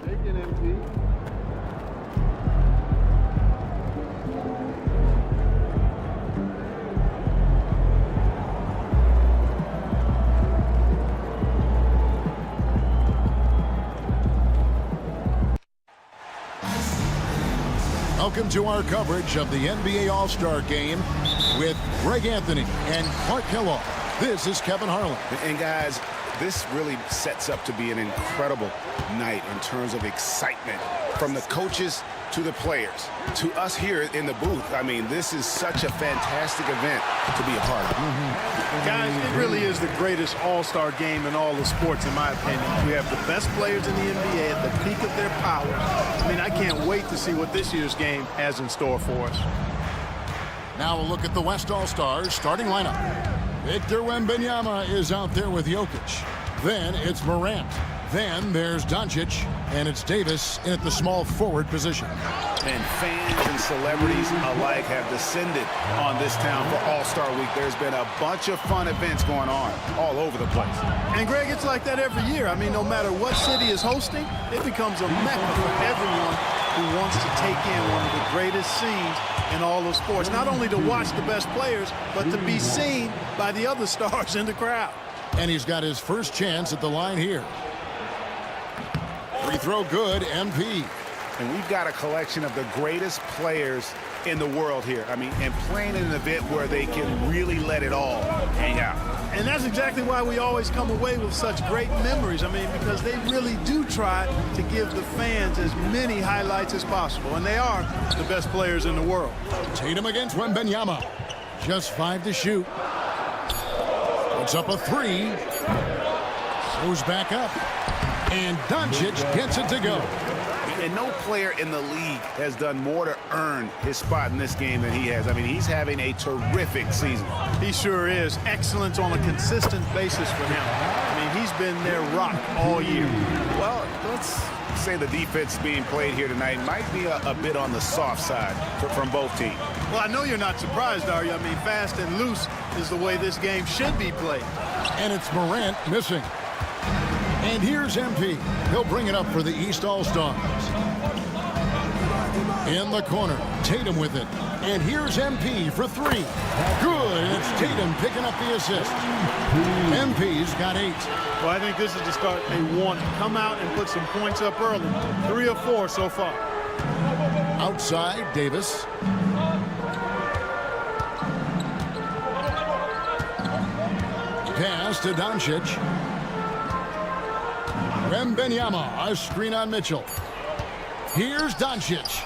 Take it, MP. Welcome to our coverage of the NBA All-Star Game with Greg Anthony and Clark Kellogg. This is Kevin Harlan. And guys, this really sets up to be an incredible night in terms of excitement from the coaches to the players to us here in the booth. I mean, this is such a fantastic event to be a part of. Guys, it really is the greatest all-star game in all the sports, in my opinion. We have the best players in the NBA at the peak of their power. I mean, I can't wait to see what this year's game has in store for us. Now a look at the West All-Stars starting lineup. Victor Wembanyama is out there with Jokic. Then it's Morant. Then there's Doncic, and it's Davis in at the small forward position. And fans and celebrities alike have descended on this town for All-Star Week. There's been a bunch of fun events going on all over the place. And, Greg, it's like that every year. I mean, no matter what city is hosting, it becomes a mecca for everyone who wants to take in one of the greatest scenes in all of sports. Not only to watch the best players, but to be seen by the other stars in the crowd. And he's got his first chance at the line here. Free throw good, MP. And we've got a collection of the greatest players in the world here. I mean, and playing in an event where they can really let it all hang out. And that's exactly why we always come away with such great memories. I mean, because they really do try to give the fans as many highlights as possible. And they are the best players in the world. Tatum against Wembanyama. Just 5 to shoot. Puts up a 3. Goes back up. And Doncic gets it to go. And no player in the league has done more to earn his spot in this game than he has. I mean, he's having a terrific season. He sure is. Excellence on a consistent basis for him. I mean, he's been their rock all year. Well, let's say the defense being played here tonight might be a bit on the soft side from both teams. Well, I know you're not surprised, are you? I mean, fast and loose is the way this game should be played. And it's Morant missing. And here's MP. He'll bring it up for the East All-Stars. In the corner, Tatum with it. And here's MP for 3. Good, and it's Tatum picking up the assist. MP's got 8. Well, I think this is the start they want. Come out and put some points up early. 3 or 4 so far. Outside, Davis. Pass to Doncic. Wembanyama, a screen on Mitchell. Here's Doncic.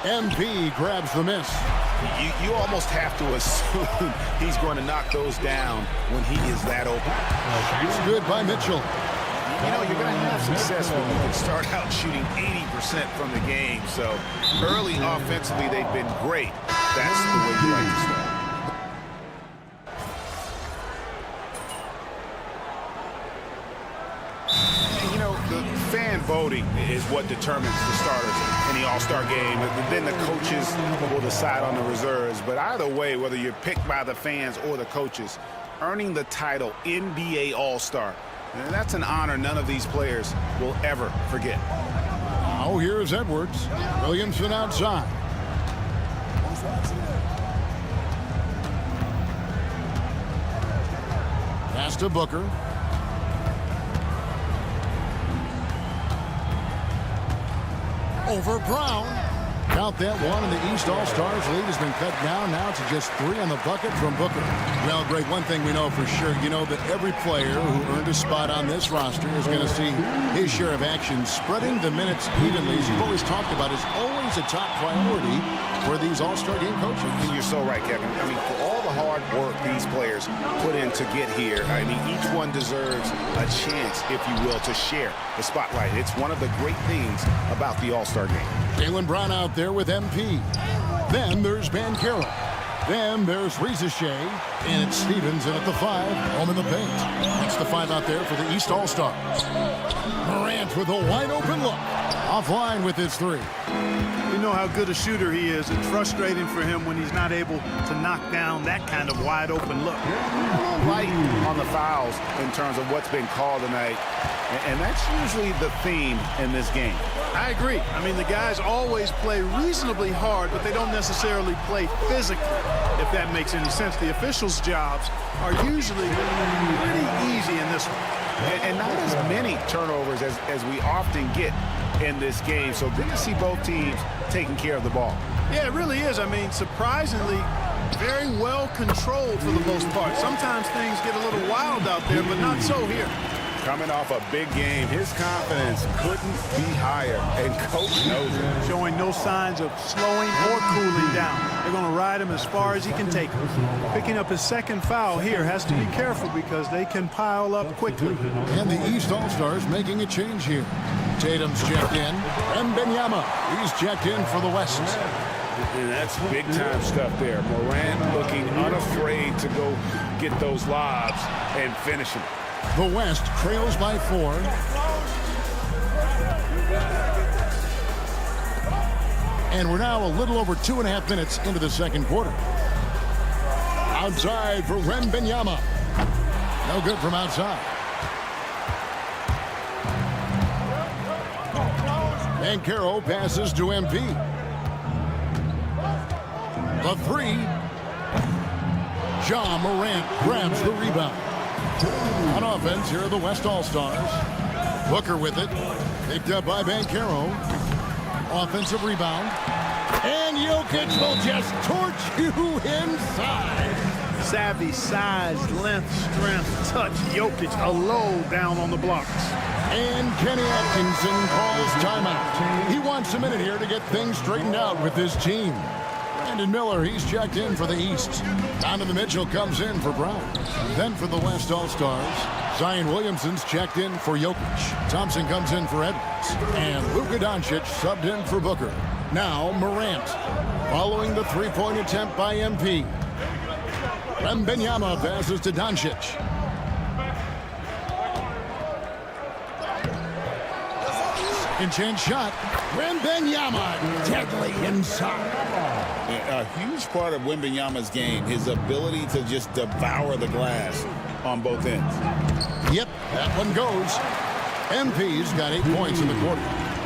MP grabs the miss. You almost have to assume he's going to knock those down when he is that open. It's good by Mitchell. You know, you're going to have success when you can start out shooting 80% from the game. So early offensively, they've been great. That's the way you like to start. Fan voting is what determines the starters in the All-Star game. Then the coaches will decide on the reserves. But either way, whether you're picked by the fans or the coaches, earning the title NBA All-Star, that's an honor none of these players will ever forget. Now here's Edwards. Williamson outside. Pass to Booker. Over Brown. Count that one, and the East All-Stars lead has been cut down now to just 3 on the bucket from Booker. Well, Greg, one thing we know for sure, you know that every player who earned a spot on this roster is going to see his share of action. Spreading the minutes evenly, as you've always talked about, is always a top priority for these All-Star game coaches. You're so right, Kevin. I mean, for all the hard work these players put in to get here, I mean, each one deserves a chance, if you will, to share the spotlight. It's one of the great things about the All-Star game. Jaylen Brown out there with MP. Then there's Banchero. Then there's Ricochet. And it's Stevens in at the 5, home in the paint. That's the 5 out there for the East All-Stars. Morant with a wide-open look. Offline with his 3. You know how good a shooter he is. It's frustrating for him when he's not able to knock down that kind of wide-open look. Light on the fouls in terms of what's been called tonight. And that's usually the theme in this game. I agree. I mean, the guys always play reasonably hard, but they don't necessarily play physically, if that makes any sense. The officials' jobs are usually pretty easy in this one. And not as many turnovers as we often get in this game. So good to see both teams taking care of the ball. Yeah, it really is. I mean, surprisingly, very well controlled for the most part. Sometimes things get a little wild out there, but not so here. Coming off a big game, his confidence couldn't be higher, and coach knows it. Showing no signs of slowing or cooling down. They're going to ride him as far as he can take him. Picking up his second foul here, has to be careful because they can pile up quickly. And the East All-Stars making a change here. Tatum's checked in, and Benyama, he's checked in for the West. And that's big-time stuff there. Morant looking unafraid to go get those lobs and finish them. The West trails by 4. And we're now a little over 2.5 minutes into the second quarter. Outside for Wembanyama. No good from outside. Banchero passes to MP. The 3. Ja Morant grabs the rebound. On offense, here are the West All-Stars. Booker with it. Picked up by Banchero. Offensive rebound. And Jokic will just torch you inside. Savvy, size, length, strength, touch. Jokic alone down on the blocks. And Kenny Atkinson calls timeout. He wants a minute here to get things straightened out with his team. Brandon Miller, he's checked in for the East. Donovan Mitchell comes in for Brown. Then for the West All-Stars, Zion Williamson's checked in for Jokic. Thompson comes in for Edwards. And Luka Doncic subbed in for Booker. Now Morant, following the three-point attempt by MP. Wembanyama passes to Doncic. Second chance shot. Wembanyama deadly inside. A huge part of Wembanyama's game, his ability to just devour the glass on both ends. Yep, that one goes. MP's got 8 points in the quarter.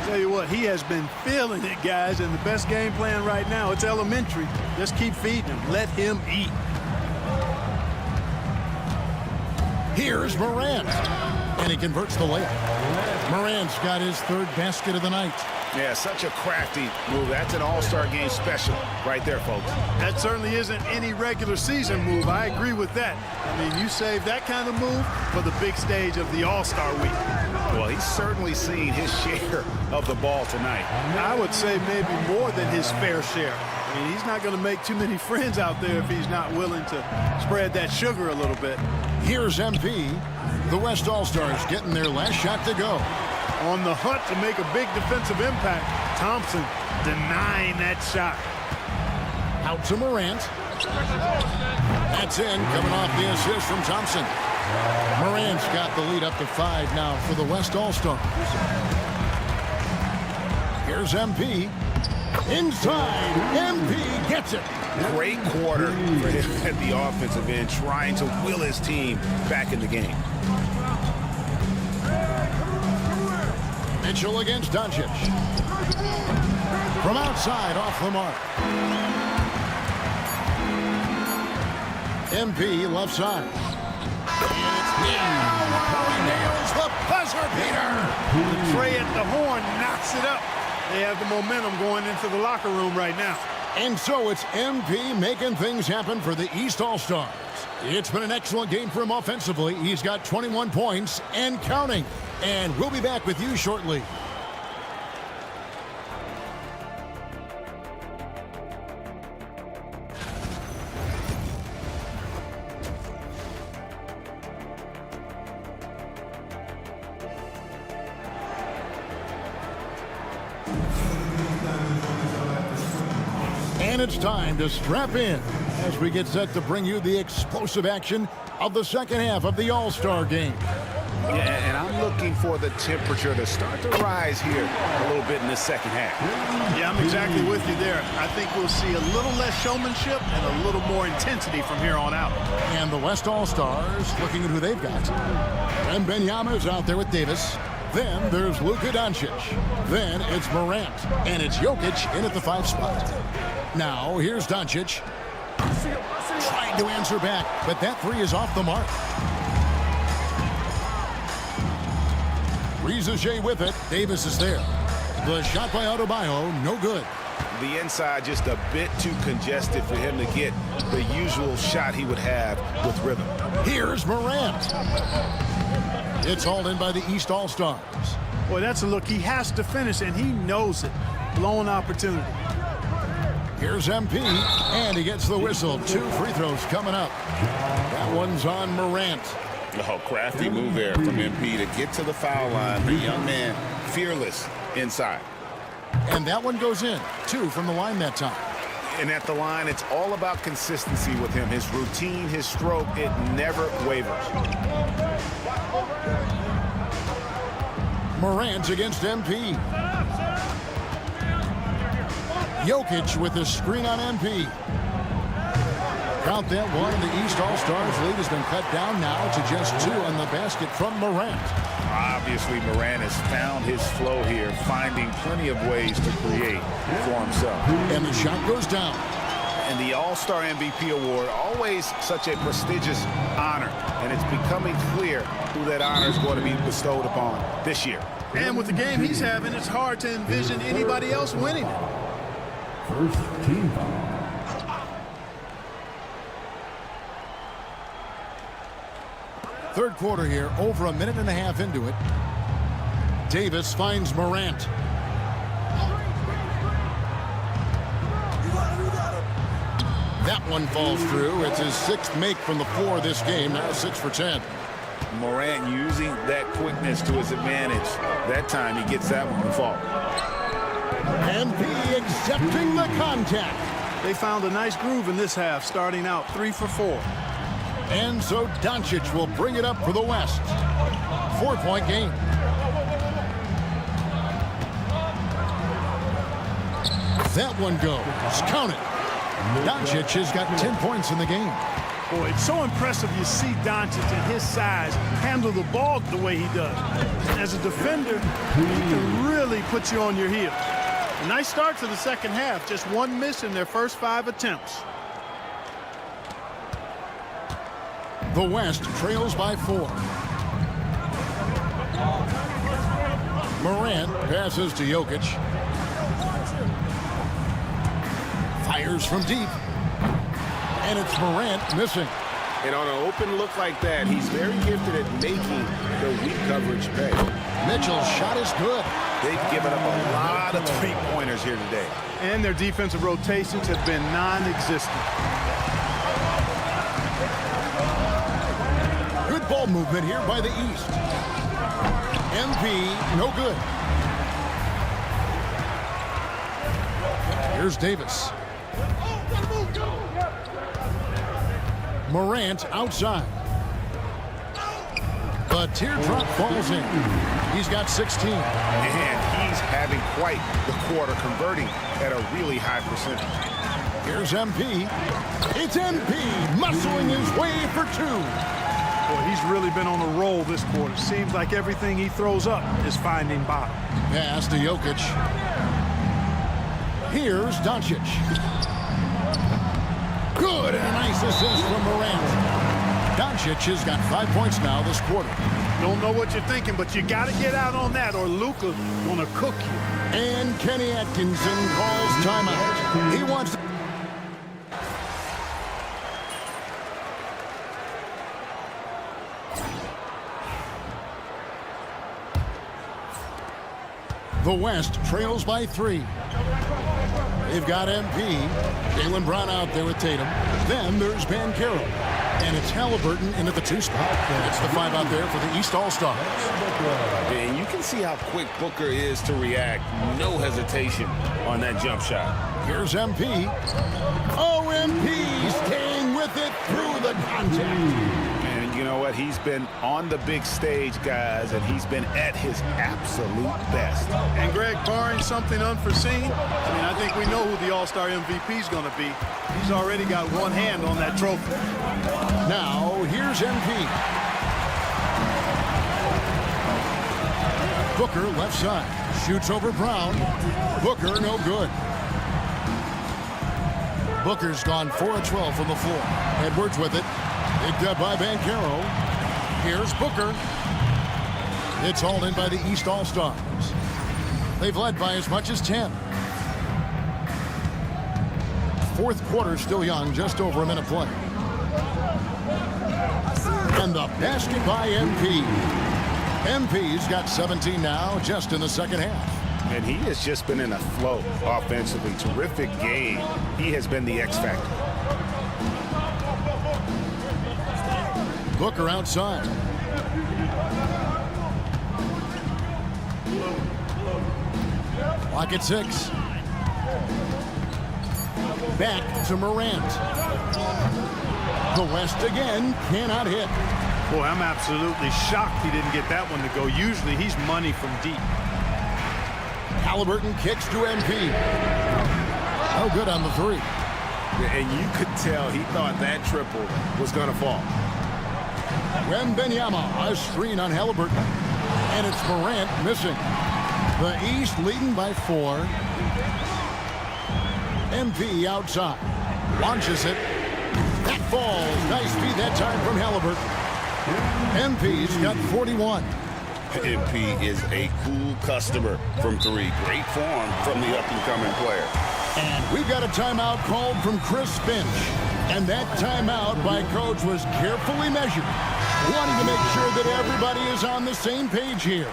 Tell you what, he has been feeling it, guys, and the best game plan right now, it's elementary. Just keep feeding him. Let him eat. Here's Morant. And he converts the layup. Morant's got his third basket of the night. Yeah, such a crafty move. That's an all-star game special right there, folks. That certainly isn't any regular season move. I agree with that. I mean, you save that kind of move for the big stage of the All-Star week. Well, he's certainly seen his share of the ball tonight. I would say maybe more than his fair share. I mean, he's not going to make too many friends out there if he's not willing to spread that sugar a little bit. Here's MP. The West All-Stars getting their last shot to go. On the hunt to make a big defensive impact. Thompson denying that shot. Out to Morant. That's in, coming off the assist from Thompson. Morant's got the lead up to 5 now for the West All-Stars. Here's MP. Inside, MP gets it. Great quarter for him at the offensive end, trying to will his team back in the game. Mitchell against Doncic. From outside, off the mark. MP left side. And it's in. He nails the buzzer beater. The tray at the horn knocks it up. They have the momentum going into the locker room right now. And so it's MP making things happen for the East All-Stars. It's been an excellent game for him offensively. He's got 21 points and counting. And we'll be back with you shortly. And it's time to strap in as we get set to bring you the explosive action of the second half of the All-Star game. Yeah, and I'm looking for the temperature to start to rise here a little bit in the second half. Yeah, I'm exactly with you there. I think we'll see a little less showmanship and a little more intensity from here on out. And the West All-Stars looking at who they've got. And Benyama's out there with Davis. Then there's Luka Doncic. Then it's Morant. And it's Jokic in at the 5 spot. Now, here's Doncic. Trying to answer back, but that 3 is off the mark. Riza J with it. Davis is there. The shot by Adebayo, no good. The inside just a bit too congested for him to get the usual shot he would have with rhythm. Here's Morant. It's hauled in by the East All-Stars. Boy, that's a look he has to finish, and he knows it. Blown opportunity. Here's MP, and he gets the whistle. 2 free throws coming up. That one's on Morant. Oh, crafty move there from MP to get to the foul line. The young man, fearless inside. And that one goes in. 2 from the line that time. And at the line, it's all about consistency with him. His routine, his stroke, it never wavers. Morant against MP. Jokic with the screen on MP. Count that one. The East All-Stars lead has been cut down now to just 2 on the basket from Morant. Obviously, Morant has found his flow here, finding plenty of ways to create for himself. And the shot goes down. And the All-Star MVP award, always such a prestigious honor. And it's becoming clear who that honor is going to be bestowed upon this year. And with the game he's having, it's hard to envision anybody else winning it. First team foul. Third quarter here, over a minute and a half into it. Davis finds Morant. That one falls through. It's his 6th make from the floor this game, now 6 for 10. Morant using that quickness to his advantage. That time he gets that one to fall. MP accepting the contact. They found a nice groove in this half, starting out 3 for 4. And so Doncic will bring it up for the West. 4-point game. That one goes. Count it. Doncic has got 10 points in the game. Boy, it's so impressive you see Doncic at his size handle the ball the way he does. As a defender, he can really put you on your heels. A nice start to the second half. Just 1 miss in their first 5 attempts. The West trails by 4. Morant passes to Jokic. Fires from deep. And it's Morant missing. And on an open look like that, he's very gifted at making the weak coverage pay. Mitchell's shot is good. They've given up a lot of 3-pointers here today. And their defensive rotations have been non-existent. Good ball movement here by the East. MP, no good. Here's Davis. Morant outside. The teardrop falls in. He's got 16. And he's having quite the quarter, converting at a really high percentage. Here's MP. It's MP muscling his way for 2. Boy, he's really been on a roll this quarter. Seems like everything he throws up is finding bottom. Pass to Jokic. Here's Doncic. Good, and a nice assist from Morant. Doncic has got 5 points now this quarter. Don't know what you're thinking, but you got to get out on that or Luka gonna cook you. And Kenny Atkinson calls timeout. He wants to... The West trails by 3. They've got MP. Jaylen Brown out there with Tatum. Then there's Banchero. And it's Halliburton in at the 2 spot. It's the 5 out there for the East All-Stars. And you can see how quick Booker is to react. No hesitation on that jump shot. Here's MP. Oh, MP staying with it through the contact. And You know what? He's been on the big stage, guys, and he's been at his absolute best. And, Greg, barring something unforeseen, I think we know who the All-Star MVP is going to be. He's already got one hand on that trophy. Now, here's MP. Booker left side. Shoots over Brown. Booker no good. Booker's gone 4 of 12 from the floor. Edwards with it. Picked up by Banchero. Here's Booker. It's hauled in by the East All-Stars. They've led by as much as 10. Fourth quarter still young, just over a minute play. And the basket by MP. MP's got 17 now, just in the second half. And he has just been in a flow offensively. Terrific game. He has been the X factor. Booker outside. Clock at 6. Back to Morant. The West again cannot hit. Boy, I'm absolutely shocked he didn't get that one to go. Usually he's money from deep. Halliburton kicks to MP. No good on the 3. And you could tell he thought that triple was going to fall. Wembanyama, a screen on Halliburton. And it's Morant missing. The East leading by 4. MP outside. Launches it. That falls. Nice feed that time from Halliburton. MP's got 41. MP is a cool customer from 3. Great form from the up-and-coming player. And we've got a timeout called from Chris Finch. And that timeout by Coach was carefully measured, wanting to make sure that everybody is on the same page here.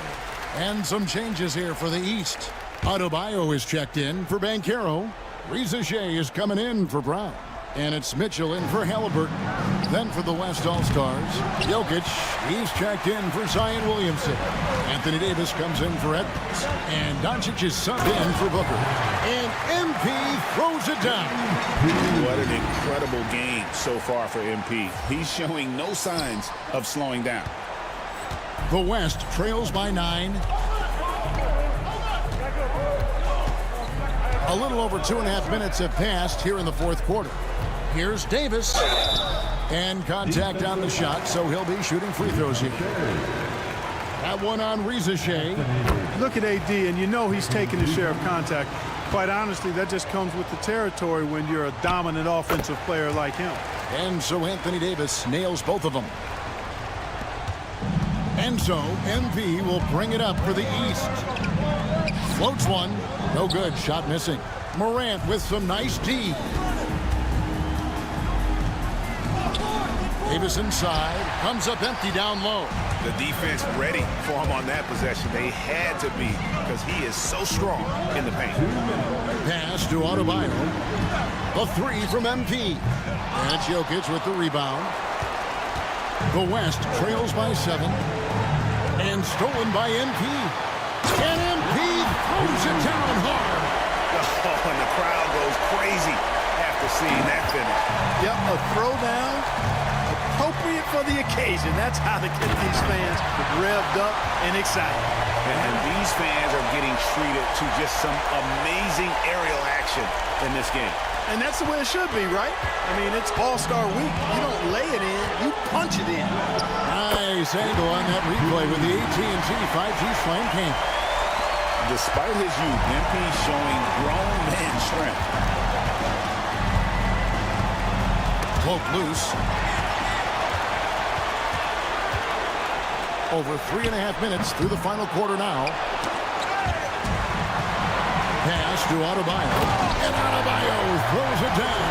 And some changes here for the East. Adebayo is checked in for Banchero. Reza Shea is coming in for Brown. And it's Mitchell in for Halliburton. Then for the West All-Stars, Jokic, he's checked in for Zion Williamson. Anthony Davis comes in for Edwards. And Doncic is subbed in for Booker. And MP throws it down. What an incredible game so far for MP. He's showing no signs of slowing down. The West trails by 9. A little over 2.5 minutes have passed here in the fourth quarter. Here's Davis. And contact on the shot, so he'll be shooting free throws here. That one on Reza Shea. Look at AD, and you know he's taking his share of contact. Quite honestly, that just comes with the territory when you're a dominant offensive player like him. And so Anthony Davis nails both of them. And so MP will bring it up for the East. Floats one. No good. Shot missing. Morant with some nice D. Davis inside. Comes up empty down low. The defense ready for him on that possession. They had to be because he is so strong in the paint. Pass to Adebayo. A 3 from MP. And it's Jokic with the rebound. The West trails by 7. And stolen by MP. And MP throws it down hard. Oh, and the crowd goes crazy after seeing that finish. Yep, a throwdown, appropriate for the occasion. That's how to get these fans revved up and excited. And these fans are getting treated to just some amazing aerial action in this game. And that's the way it should be, right? I mean, it's All-Star Week. You don't lay it in, you punch it in. Nice angle on that replay with the AT&T 5G Slam Cam. Despite his youth, MP showing grown man strength. Cloak loose. Over 3.5 minutes through the final quarter now. Pass to Adebayo. And Adebayo throws it down.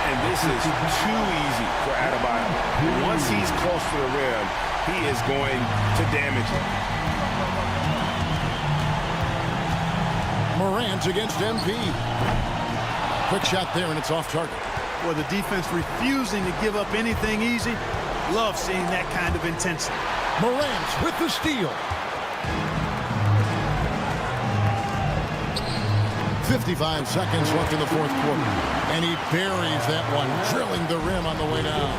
And this is too easy for Adebayo. Once he's close to the rim, he is going to damage it. Morant against MP. Quick shot there, and it's off target. Well, the defense refusing to give up anything easy. Love seeing that kind of intensity. Morant with the steal. 55 seconds left in the fourth quarter. And he buries that one, drilling the rim on the way down.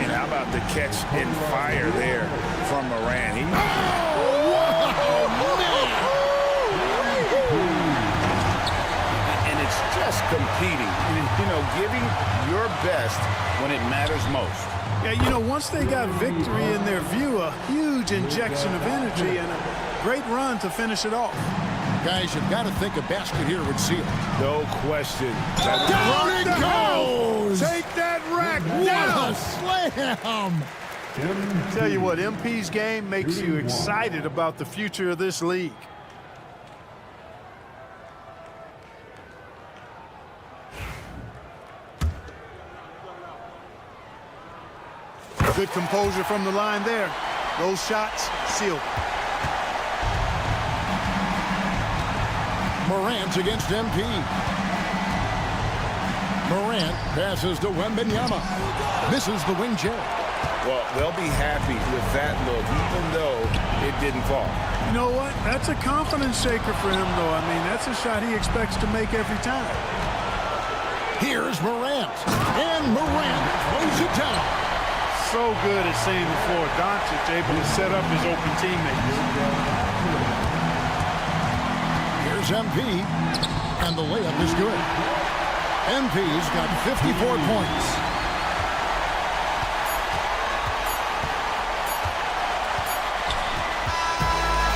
And how about the catch and fire there from Morant? And it's just competing, giving your best when it matters most. Yeah, once they got victory in their view, a huge injection of energy and a great run to finish it off. Guys, you've got to think a basket here would seal it. No question. Down it goes! Take that rack What down! a slam! Tell you what, MP's game makes you excited about the future of this league. Good composure from the line there. Those shots sealed. Morant against MP. Morant passes to Wembanyama. Misses the wing J. Well, they'll be happy with that look, even though it didn't fall. You know what? That's a confidence shaker for him, though. I mean, that's a shot he expects to make every time. Here's Morant. And Morant throws it down. So good at seeing the floor. Doncic able to set up his open teammates. Here's MP. And the layup is good. MP's got 54 points.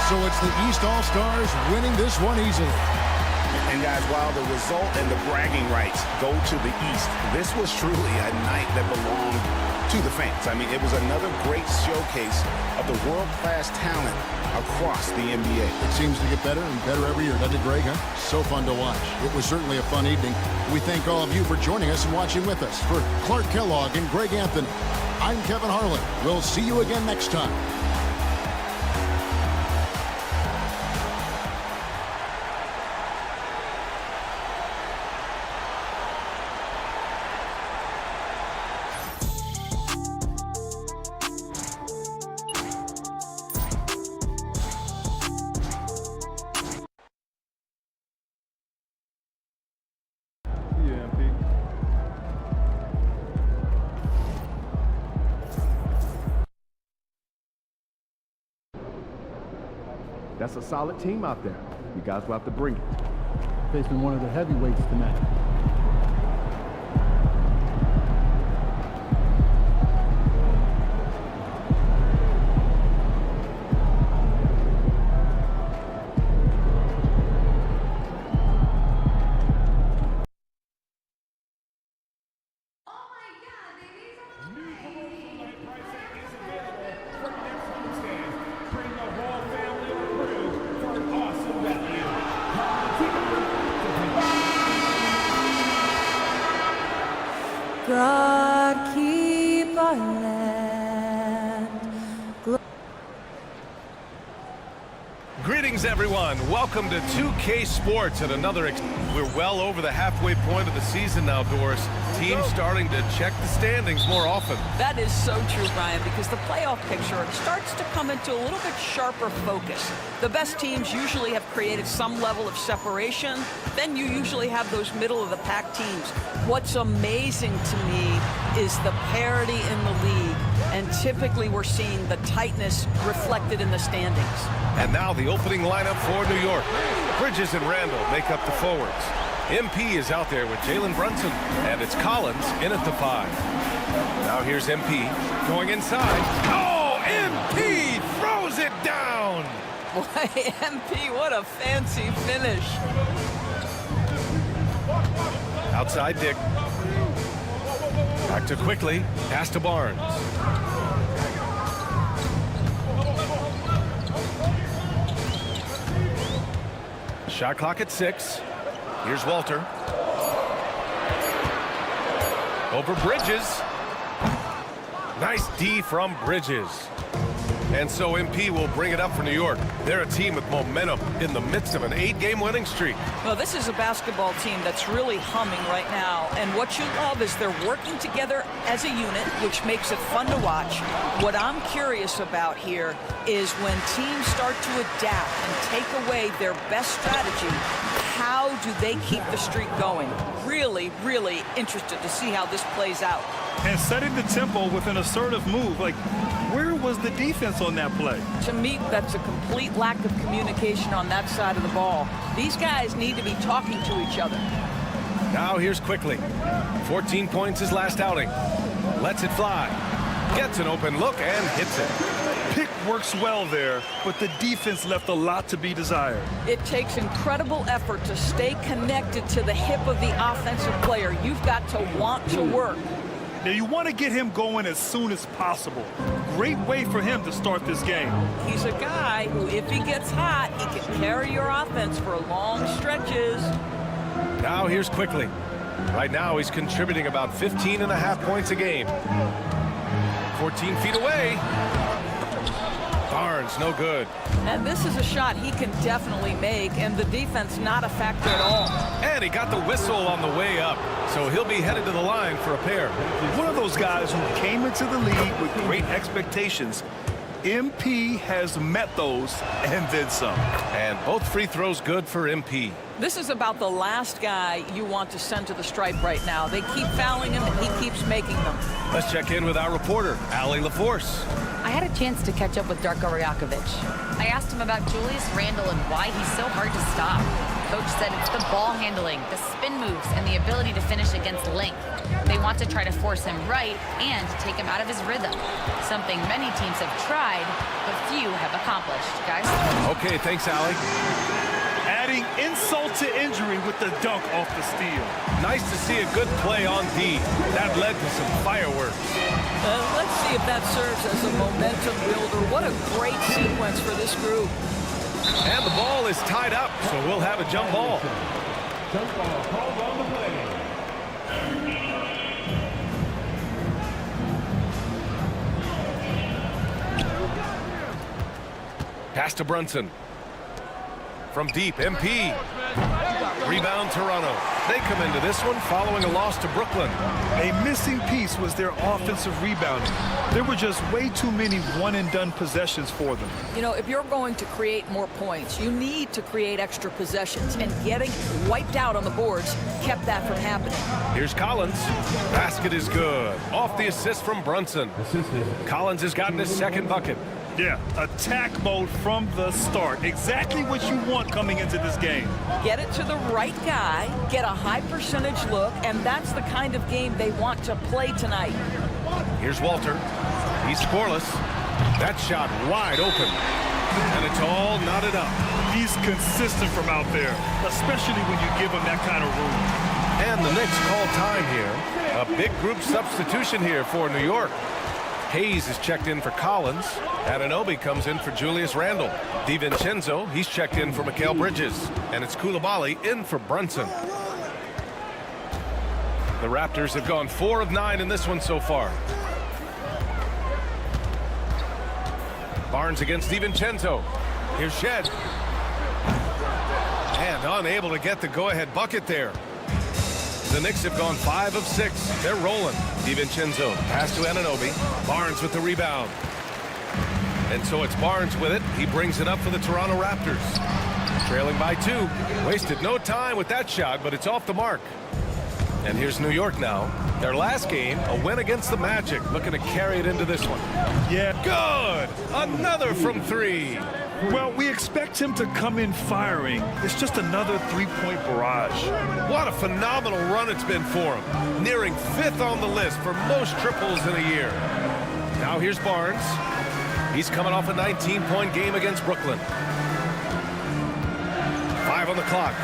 So it's the East All-Stars winning this one easily. And guys, while the result and the bragging rights go to the East, this was truly a night that belonged to the fans. I mean, it was another great showcase of the world-class talent across the NBA. It seems to get better and better every year, doesn't it, Greg? Huh? So fun to watch. It was certainly a fun evening. We thank all of you for joining us and watching with us. For Clark Kellogg and Greg Anthony, I'm Kevin Harlan. We'll see you again next time. That's a solid team out there. You guys will have to bring it. Facing one of the heavyweights tonight. God keep our land. Greetings, everyone. Welcome to 2K Sports and another. We're well over the halfway point of the season now, Doris. Teams starting to check the standings more often. That is so true, Brian, because the playoff picture starts to come into a little bit sharper focus. The best teams usually have created some level of separation. Then you usually have those middle-of-the-pack teams. What's amazing to me is the parity in the league, and typically we're seeing the tightness reflected in the standings. And now the opening lineup for New York. Bridges and Randall make up the forwards. MP is out there with Jalen Brunson, and it's Collins in at the 5. Now here's MP going inside. Oh, MP throws it down! Boy, MP, what a fancy finish. Outside Dick. Back to Quickly. Pass to Barnes. Shot clock at 6. Here's Walter. Over Bridges. Nice D from Bridges. And so MP will bring it up for New York. They're a team with momentum in the midst of an 8-game winning streak. Well, this is a basketball team that's really humming right now. And what you love is they're working together as a unit, which makes it fun to watch. What I'm curious about here is when teams start to adapt and take away their best strategy, how do they keep the streak going? Really, really interested to see how this plays out. And setting the tempo with an assertive move. Like, where was the defense on that play? To me, that's a complete lack of communication on that side of the ball. These guys need to be talking to each other. Now here's Quickly. 14 points his last outing. Lets it fly. Gets an open look and hits it. Pick works well there, but the defense left a lot to be desired. It takes incredible effort to stay connected to the hip of the offensive player. You've got to want to work. Now, you want to get him going as soon as possible. Great way for him to start this game. He's a guy who, if he gets hot, he can carry your offense for long stretches. Now here's Quickly. Right now he's contributing about 15.5 points a game. 14 feet away. Barnes, no good. And this is a shot he can definitely make, and the defense not a factor at all. And he got the whistle on the way up, so he'll be headed to the line for a pair. One of those guys who came into the league with great expectations. MP has met those and then some. And both free throws good for MP. This is about the last guy you want to send to the stripe right now. They keep fouling him, and he keeps making them. Let's check in with our reporter, Allie LaForce. I had a chance to catch up with Darko Rajakovic. I asked him about Julius Randle and why he's so hard to stop. Coach said it's the ball handling, the spin moves, and the ability to finish against length. They want to try to force him right and take him out of his rhythm. Something many teams have tried, but few have accomplished. Guys? Okay, thanks, Allie. Adding insult to injury with the dunk off the steal. Nice to see a good play on D. That led to some fireworks. Let's see if that serves as a momentum builder. What a great sequence for this group. And the ball is tied up, so we'll have a jump ball. Jump ball called on the play. Pass to Brunson. From deep, MP. Rebound, Toronto. They come into this one following a loss to Brooklyn. A missing piece was their offensive rebounding. There were just way too many one-and-done possessions for them. You know, if you're going to create more points, you need to create extra possessions, and getting wiped out on the boards kept that from happening. Here's Collins. Basket is good. Off the assist from Brunson. Collins has gotten his second bucket. Yeah, attack mode from the start. Exactly what you want coming into this game. Get it to the right guy, get a high percentage look, and that's the kind of game they want to play tonight. Here's Walter. He's scoreless. That shot wide open. And it's all knotted up. He's consistent from out there, especially when you give him that kind of room. And the Knicks call time here. A big group substitution here for New York. Hayes is checked in for Collins. Anunoby comes in for Julius Randle. DiVincenzo, he's checked in for Mikal Bridges. And it's Coulibaly in for Brunson. The Raptors have gone 4 of 9 in this one so far. Barnes against DiVincenzo. Here's Shed. And unable to get the go-ahead bucket there. The Knicks have gone 5 of 6. They're rolling. DiVincenzo pass to Anunoby. Barnes with the rebound. And so it's Barnes with it. He brings it up for the Toronto Raptors. Trailing by 2. Wasted no time with that shot, but it's off the mark. And here's New York now. Their last game, a win against the Magic. Looking to carry it into this one. Yeah. Good! Another from 3. Well, we expect him to come in firing. It's just another three-point barrage. What a phenomenal run it's been for him. Nearing 5th on the list for most triples in a year. Now here's Barnes. He's coming off a 19-point game against Brooklyn. 5 on the clock.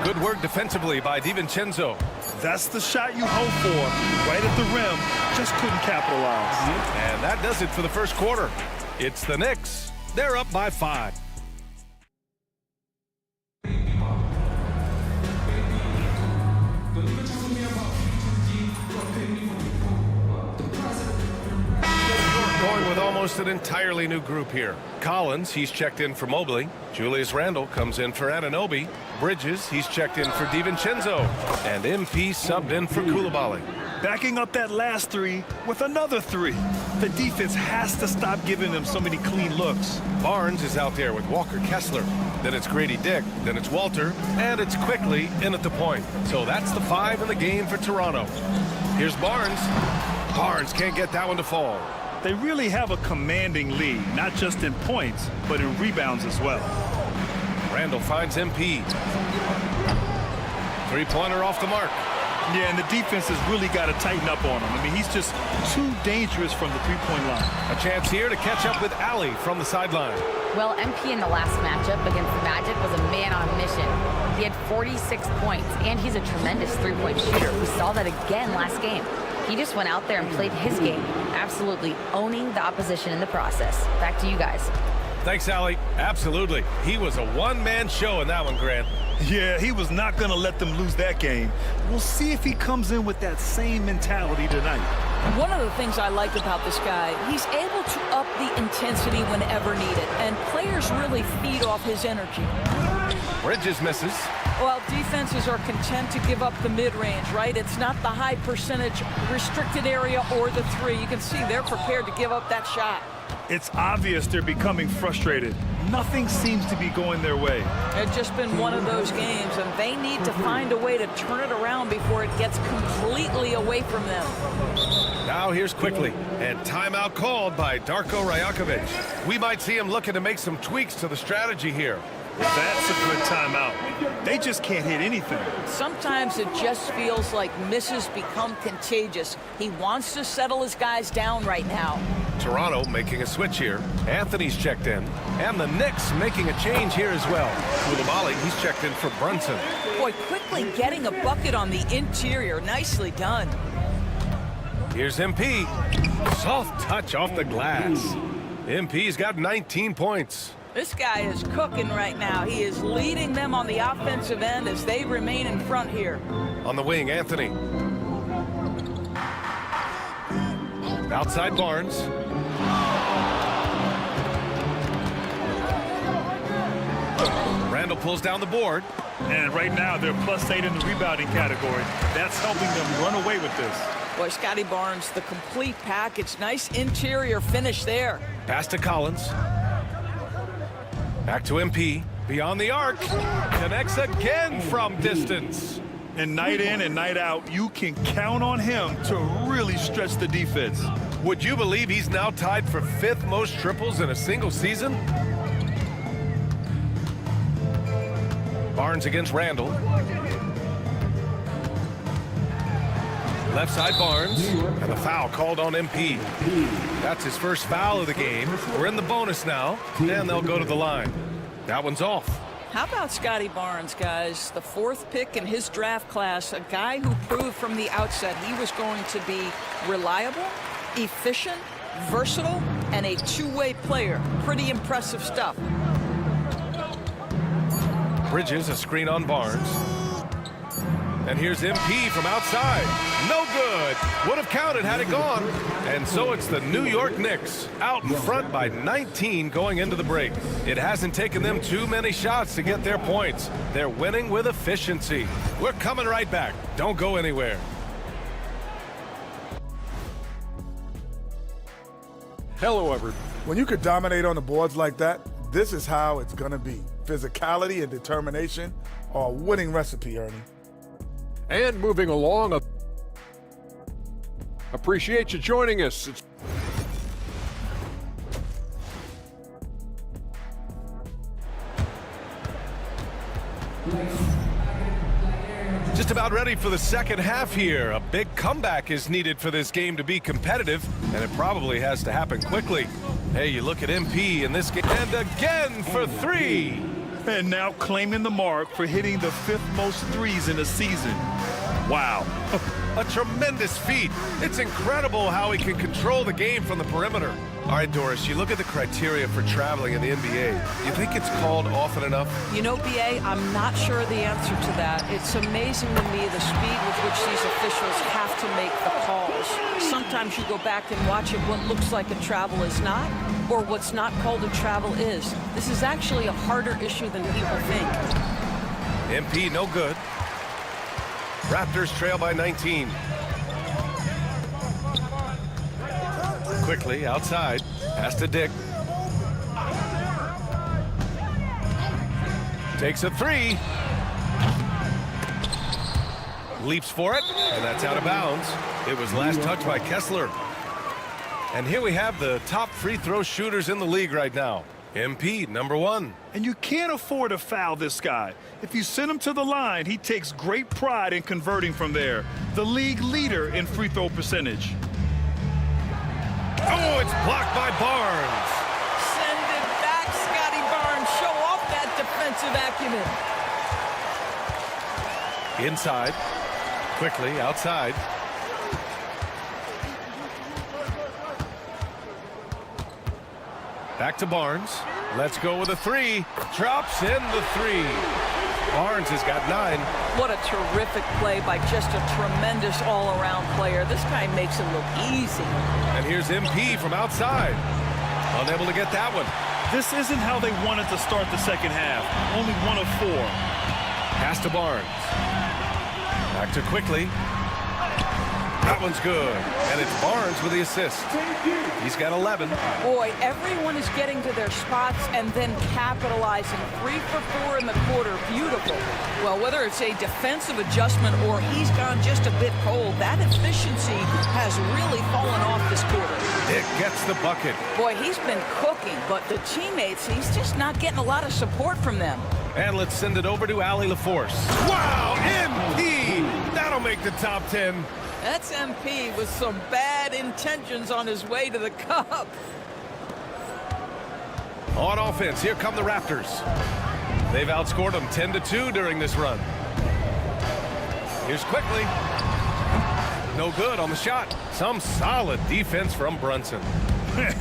Good work defensively by DiVincenzo. That's the shot you hope for. Right at the rim, just couldn't capitalize. And that does it for the first quarter. It's the Knicks. They're up by 5. almost an entirely new group here. Collins, he's checked in for Mobley. Julius Randle comes in for Anunoby. Bridges, he's checked in for DiVincenzo. And MP subbed in for Coulibaly. Backing up that last three with another three. The defense has to stop giving them so many clean looks. Barnes is out there with Walker Kessler. Then it's Grady Dick. Then it's Walter. And it's quickly in at the point. So that's the 5 in the game for Toronto. Here's Barnes. Barnes can't get that one to fall. They really have a commanding lead, not just in points, but in rebounds as well. Randle finds MP. Three-pointer off the mark. Yeah, and the defense has really got to tighten up on him. I mean, he's just too dangerous from the three-point line. A chance here to catch up with Allie from the sideline. Well, MP in the last matchup against the Magic was a man on a mission. He had 46 points, and he's a tremendous three-point shooter. We saw that again last game. He just went out there and played his game, absolutely owning the opposition in the process. Back to you guys. Thanks, Allie. Absolutely. He was a one-man show in that one, Grant. Yeah, he was not going to let them lose that game. We'll see if he comes in with that same mentality tonight. One of the things I like about this guy, he's able to up the intensity whenever needed, and players really feed off his energy. Bridges misses. Well, defenses are content to give up the mid-range, right? It's not the high percentage restricted area or the three. You can see they're prepared to give up that shot. It's obvious they're becoming frustrated. Nothing seems to be going their way. It's just been one of those games, and they need to find a way to turn it around before it gets completely away from them. Now here's quickly, and timeout called by Darko Rajakovic. We might see him looking to make some tweaks to the strategy here. That's a good timeout. They just can't hit anything. Sometimes it just feels like misses become contagious. He wants to settle his guys down right now. Toronto making a switch here. Anthony's checked in. And the Knicks making a change here as well. Coulibaly, he's checked in for Brunson. Boy, quickly getting a bucket on the interior. Nicely done. Here's MP. Soft touch off the glass. MP's got 19 points. This guy is cooking right now. He is leading them on the offensive end as they remain in front here. On the wing, Anthony. Outside Barnes. Randle pulls down the board. And right now they're +8 in the rebounding category. That's helping them run away with this. Boy, Scotty Barnes, the complete package. Nice interior finish there. Pass to Collins. Back to MP. Beyond the arc. Connects again from distance. And night in and night out, you can count on him to really stretch the defense. Would you believe he's now tied for 5th most triples in a single season? Barnes against Randle. Left side Barnes. And the foul called on MP. That's his first foul of the game. We're in the bonus now. And they'll go to the line. That one's off. How about Scotty Barnes, guys? The 4th pick in his draft class. A guy who proved from the outset he was going to be reliable, efficient, versatile, and a two-way player. Pretty impressive stuff. Bridges, a screen on Barnes. And here's MP from outside. No good. Would have counted had it gone. And so it's the New York Knicks out in front by 19 going into the break. It hasn't taken them too many shots to get their points. They're winning with efficiency. We're coming right back. Don't go anywhere. Hello, everyone. When you could dominate on the boards like that, this is how it's going to be. Physicality and determination are a winning recipe, Ernie. And moving along, appreciate you joining us. Just about ready for the second half here. A big comeback is needed for this game to be competitive, and it probably has to happen quickly. Hey, you look at MP in this game, and again for 3. And now claiming the mark for hitting the 5th most threes in a season. Wow. A tremendous feat. It's incredible how he can control the game from the perimeter. All right, Doris, you look at the criteria for traveling in the NBA. You think it's called often enough? You know, BA, I'm not sure the answer to that. It's amazing to me the speed with which these officials have to make the calls. Sometimes you go back and watch it, what looks like a travel is not, or what's not called a travel is. This is actually a harder issue than people think. MP no good. Raptors trail by 19. Quickly outside, pass to Dick. Takes a three. Leaps for it, and that's out of bounds. It was last touched by Kessler. And here we have the top free throw shooters in the league right now. MP, number 1. And you can't afford to foul this guy. If you send him to the line, he takes great pride in converting from there. The league leader in free throw percentage. Oh, it's blocked by Barnes. Send it back, Scotty Barnes. Show off that defensive acumen. Inside. Quickly outside. Back to Barnes. Let's go with a three. Drops in the three. Barnes has got 9. What a terrific play by just a tremendous all-around player. This guy makes it look easy. And here's MP from outside. Unable to get that one. This isn't how they wanted to start the second half. Only 1 of 4. Pass to Barnes. Back to Quickly. That one's good. And it's Barnes with the assist. He's got 11. Boy, everyone is getting to their spots and then capitalizing. 3 for 4 in the quarter. Beautiful. Well, whether it's a defensive adjustment or he's gone just a bit cold, that efficiency has really fallen off this quarter. Dick gets the bucket. Boy, he's been cooking, but the teammates, he's just not getting a lot of support from them. And let's send it over to Allie LaForce. Wow, MP! That'll make the top 10. That's MP with some bad intentions on his way to the cup. On offense, here come the Raptors. They've outscored them 10-2 during this run. Here's Quickly. No good on the shot. Some solid defense from Brunson.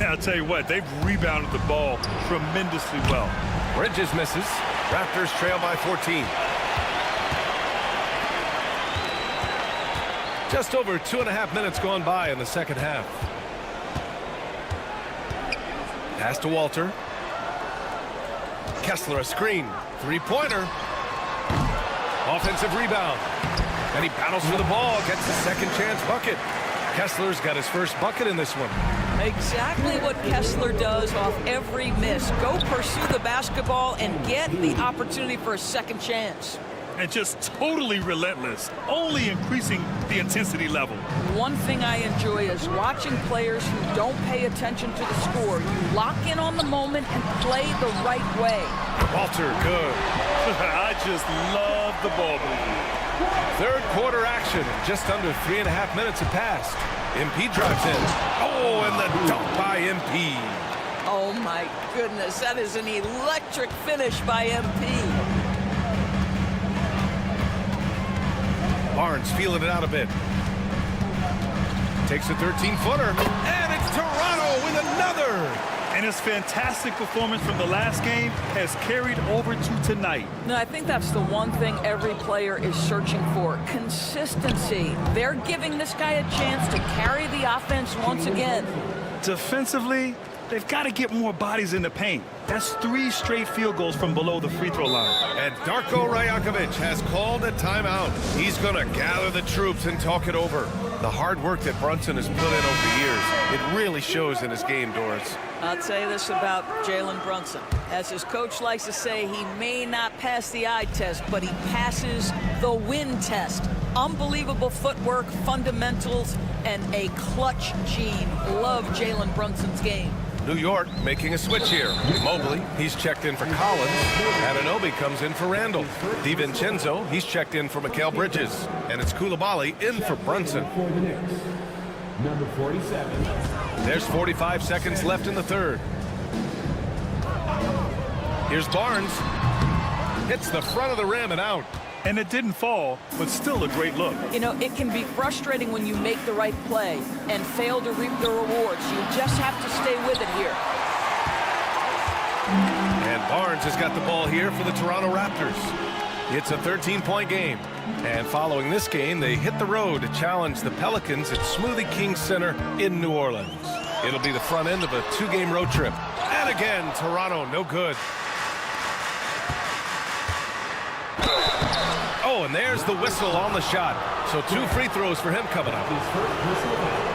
I'll tell you what, they've rebounded the ball tremendously well. Bridges misses. Raptors trail by 14. Just over 2.5 minutes gone by in the second half. Pass to Walter. Kessler a screen. Three-pointer. Offensive rebound. And he battles for the ball. Gets the second chance bucket. Kessler's got his first bucket in this one. Exactly what Kessler does off every miss. Go pursue the basketball and get the opportunity for a second chance. And just totally relentless, only increasing the intensity level. One thing I enjoy is watching players who don't pay attention to the score. You lock in on the moment and play the right way. Walter, good. I just love the ball movement. Third quarter action. Just under 3.5 minutes have passed. MP drives in. Oh, and the dunk by MP. Oh, my goodness. That is an electric finish by MP. Barnes feeling it out a bit. Takes a 13-footer. And it's Toronto with another. And his fantastic performance from the last game has carried over to tonight. No, I think that's the one thing every player is searching for. Consistency. They're giving this guy a chance to carry the offense once again. Defensively, they've got to get more bodies in the paint. That's 3 straight field goals from below the free throw line. And Darko Rajakovic has called a timeout. He's going to gather the troops and talk it over. The hard work that Brunson has put in over the years, it really shows in his game, Doris. I'll say this about Jalen Brunson. As his coach likes to say, he may not pass the eye test, but he passes the win test. Unbelievable footwork, fundamentals, and a clutch gene. Love Jalen Brunson's game. New York making a switch here. Mobley, he's checked in for Collins. Anunoby comes in for Randall. DiVincenzo, he's checked in for Mikal Bridges. And it's Coulibaly in for Brunson. Number 47. There's 45 seconds left in the third. Here's Barnes. Hits the front of the rim and out. And it didn't fall, but still a great look. You know, it can be frustrating when you make the right play and fail to reap the rewards. You just have to stay with it here. And Barnes has got the ball here for the Toronto Raptors. It's a 13-point game. And following this game, they hit the road to challenge the Pelicans at Smoothie King Center in New Orleans. It'll be the front end of a 2-game road trip. And again, Toronto, no good. Oh, and there's the whistle on the shot. So 2 free throws for him coming up.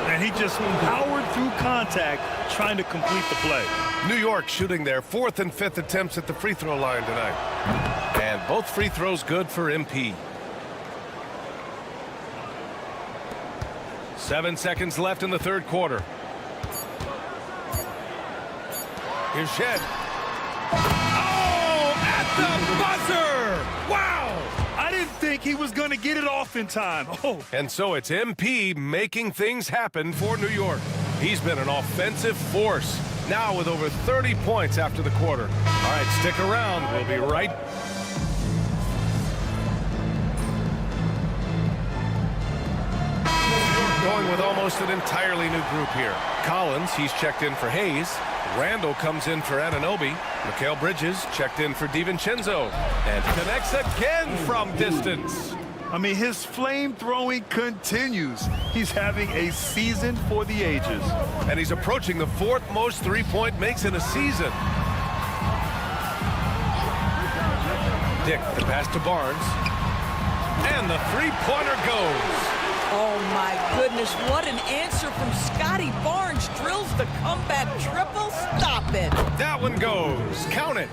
And he just powered through contact trying to complete the play. New York shooting their 4th and 5th attempts at the free throw line tonight. And both free throws good for MP. 7 seconds left in the 3rd quarter. Here's Shed. Oh, at the buzzer! Wow! I didn't think he was going to get it off in time. Oh. And so it's MP making things happen for New York. He's been an offensive force, now with over 30 points after the quarter. All right, stick around. We'll be right back. Going with almost an entirely new group here. Collins, he's checked in for Hayes. Randall comes in for Anunoby. Mikal Bridges checked in for DiVincenzo. And connects again from distance. I mean, his flame throwing continues. He's having a season for the ages. And he's approaching the 4th most three-point makes in a season. Dick, the pass to Barnes. And the three-pointer goes. Oh, my goodness. What an answer from Scotty Barnes. Drills the comeback triple. Stop it. That one goes. Count it.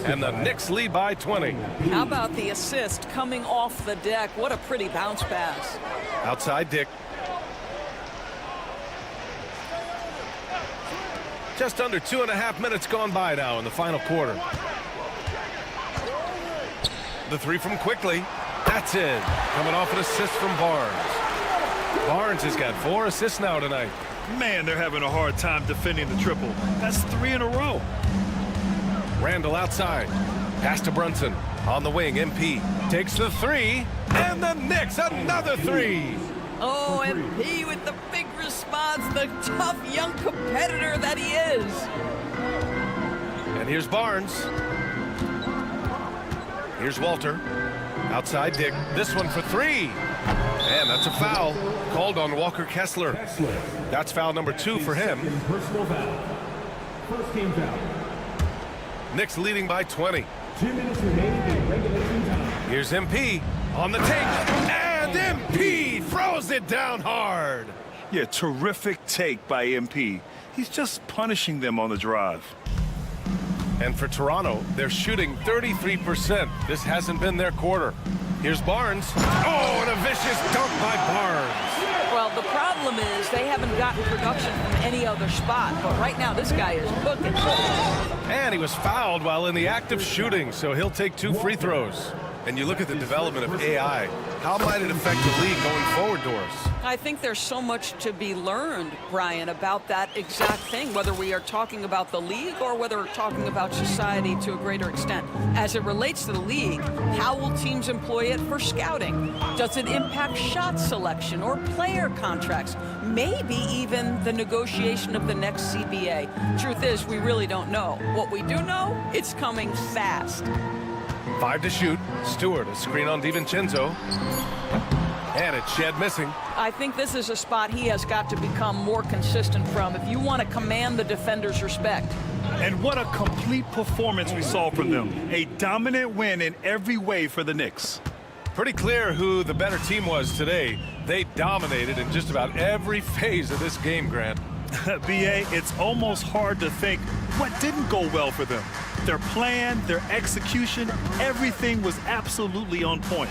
And the Knicks lead by 20. How about the assist coming off the deck? What a pretty bounce pass. Outside Dick. Just under 2.5 minutes gone by now in the final quarter. The three from Quickly. That's in. Coming off an assist from Barnes. Barnes has got 4 assists now tonight. Man, they're having a hard time defending the triple. That's 3 in a row. Randall outside. Pass to Brunson. On the wing, MP takes the 3. And the Knicks, another 3. Oh, MP with the big response. The tough young competitor that he is. And here's Barnes. Here's Walter. Outside Dick. This one for 3. And that's a foul called on Walker Kessler. That's foul number 2 for him. Personal foul. First team foul. Knicks leading by 20. 2 minutes remaining in regulation time. Here's MP on the take. And MP throws it down hard. Yeah, terrific take by MP. He's just punishing them on the drive. And for Toronto, they're shooting 33%. This hasn't been their quarter. Here's Barnes. Oh, and a vicious dunk by Barnes. Well, the problem is they haven't gotten production from any other spot. But right now, this guy is cooking. And he was fouled while in the act of shooting, so he'll take 2 free throws. And you look at the development of AI. How might it affect the league going forward, Doris? I think there's so much to be learned, Brian, about that exact thing, whether we are talking about the league or whether we're talking about society to a greater extent. As it relates to the league, how will teams employ it for scouting? Does it impact shot selection or player contracts? Maybe even the negotiation of the next CBA. Truth is, we really don't know. What we do know, it's coming fast. 5 to shoot. Stewart, a screen on DiVincenzo. And it's Shed missing. I think this is a spot he has got to become more consistent from if you want to command the defender's respect. And what a complete performance we saw from them. A dominant win in every way for the Knicks. Pretty clear who the better team was today. They dominated in just about every phase of this game, Grant. B.A., it's almost hard to think what didn't go well for them. Their plan, their execution, everything was absolutely on point.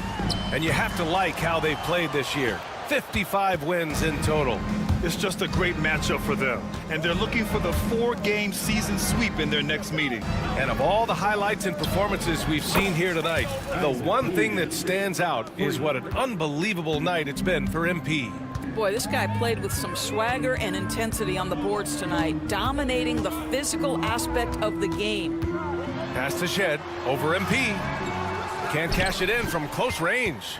And you have to like how they played this year. 55 wins in total. It's just a great matchup for them. And they're looking for the 4-game season sweep in their next meeting. And of all the highlights and performances we've seen here tonight, the one thing that stands out is what an unbelievable night it's been for MP. Boy, this guy played with some swagger and intensity on the boards tonight, dominating the physical aspect of the game. Pass to Shed, over MP. Can't cash it in from close range.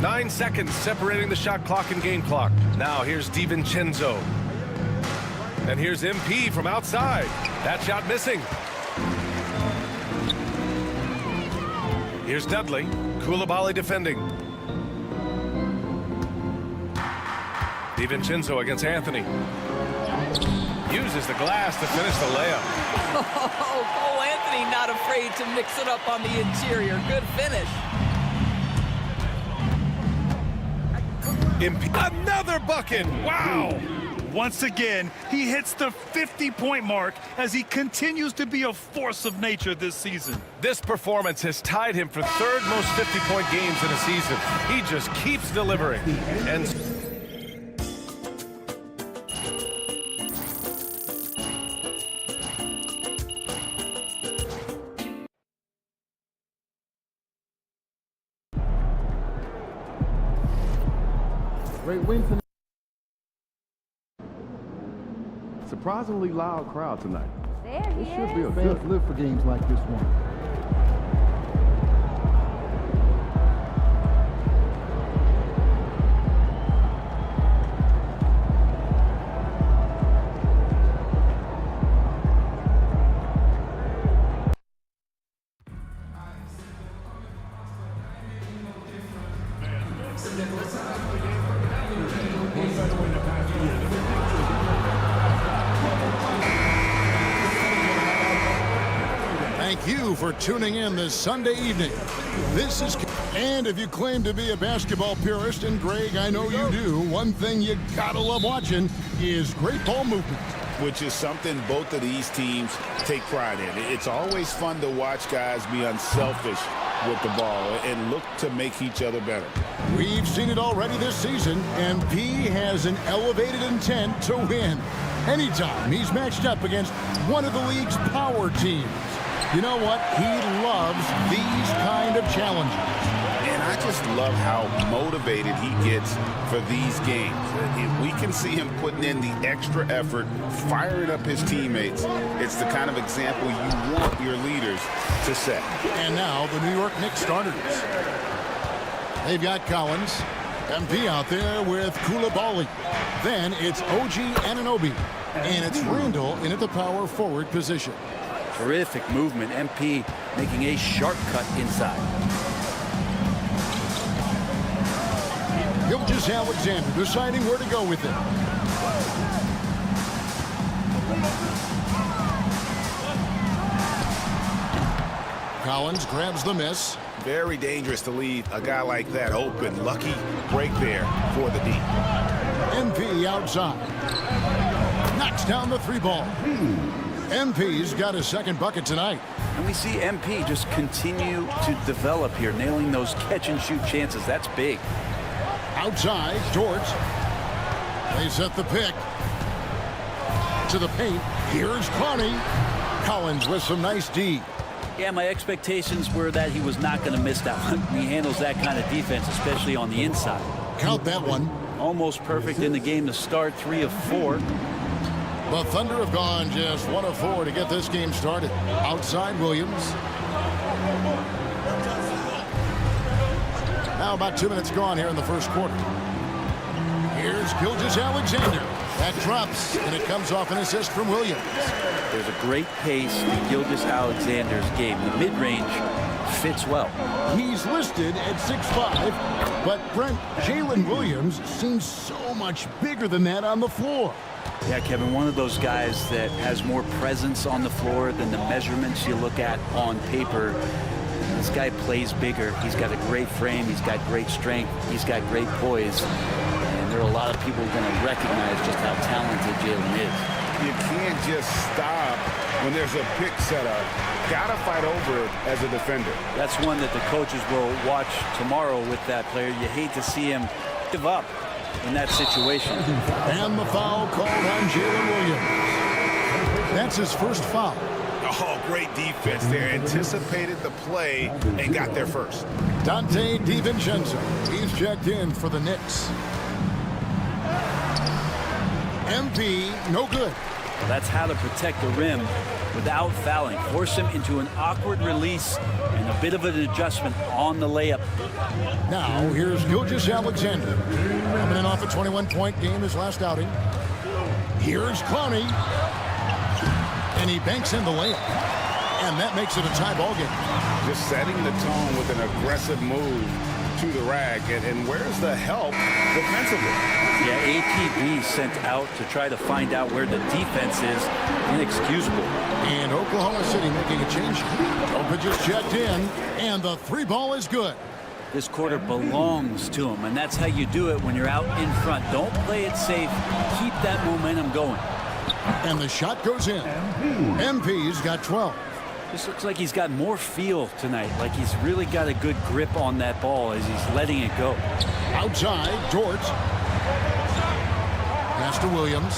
Nine seconds separating the shot clock and game clock. Now here's DiVincenzo. And here's MP from outside. That shot missing. Here's Dudley. Koulibaly defending. DiVincenzo against Anthony. Uses the glass to finish the layup. Oh, Cole Anthony not afraid to mix it up on the interior. Good finish. Another bucket. Wow. Once again, he hits the 50-point mark as he continues to be a force of nature this season. This performance has tied him for third most 50-point games in a season. He just keeps delivering. And Great win tonight. Surprisingly loud crowd tonight. There It he should be a is. good. Fans live for games like this one. Thank you for tuning in this Sunday evening. This is, and if you claim to be a basketball purist, and Greg, I know you do, one thing you gotta love watching is great ball movement. Which is something both of these teams take pride in. It's always fun to watch guys be unselfish with the ball and look to make each other better. We've seen it already this season, and P has an elevated intent to win. Anytime he's matched up against one of the league's power teams. You know what? He loves these kind of challenges. And I just love how motivated he gets for these games. If we can see him putting in the extra effort, firing up his teammates, it's the kind of example you want your leaders to set. And now the New York Knicks starters. They've got Collins, MP out there with Koulibaly. Then it's OG Anunoby. And it's Randall in at the power forward position. Terrific movement. MP making a sharp cut inside. Gilgeous Alexander deciding where to go with it. Collins grabs the miss. Very dangerous to leave a guy like that open. Lucky break there for the D. MP outside. Knocks down the three ball. MP's got his second bucket tonight. And we see MP just continue to develop here, nailing those catch-and-shoot chances. That's big. Outside, George. They set the pick. To the paint. Here's Connie. Collins with some nice D. Yeah, my expectations were that he was not going to miss that one. He handles that kind of defense, especially on the inside. Count that one. Almost perfect in the game to start, 3 of 4. The Thunder have gone just 1 of 4 to get this game started. Outside, Williams. Now about 2 minutes gone here in the first quarter. Here's Gilgeous Alexander. That drops, and it comes off an assist from Williams. There's a great pace to Gilgeous Alexander's game. The mid-range fits well. He's listed at 6'5", but Brent, Jalen Williams seems so much bigger than that on the floor. Yeah, Kevin, one of those guys that has more presence on the floor than the measurements you look at on paper. This guy plays bigger. He's got a great frame. He's got great strength. He's got great poise. And there are a lot of people going to recognize just how talented Jalen is. You can't just stop when there's a pick set up. Got to fight over it as a defender. That's one that the coaches will watch tomorrow with that player. You hate to see him give up in that situation. And the foul called on Jalen Williams. That's his first foul. Oh, great defense there. Anticipated the play and got there first. Dante DiVincenzo. He's checked in for the Knicks. MP, no good. That's how to protect the rim without fouling. Force him into an awkward release and a bit of an adjustment on the layup. Now here's Gilgeous-Alexander. Coming in off a 21-point game his last outing. Here's Clowney. And he banks in the layup. And that makes it a tie ball game. Just setting the tone with an aggressive move to the rack. And where's the help defensively? Yeah, APB sent out to try to find out where the defense is. Inexcusable. And Oklahoma City making a change. Opa just checked in, and the three ball is good. This quarter belongs to him, and that's how you do it when you're out in front. Don't play it safe. Keep that momentum going. And the shot goes in. MP's got 12. This looks like he's got more feel tonight, like he's really got a good grip on that ball as he's letting it go. Outside, George. Pass to Williams.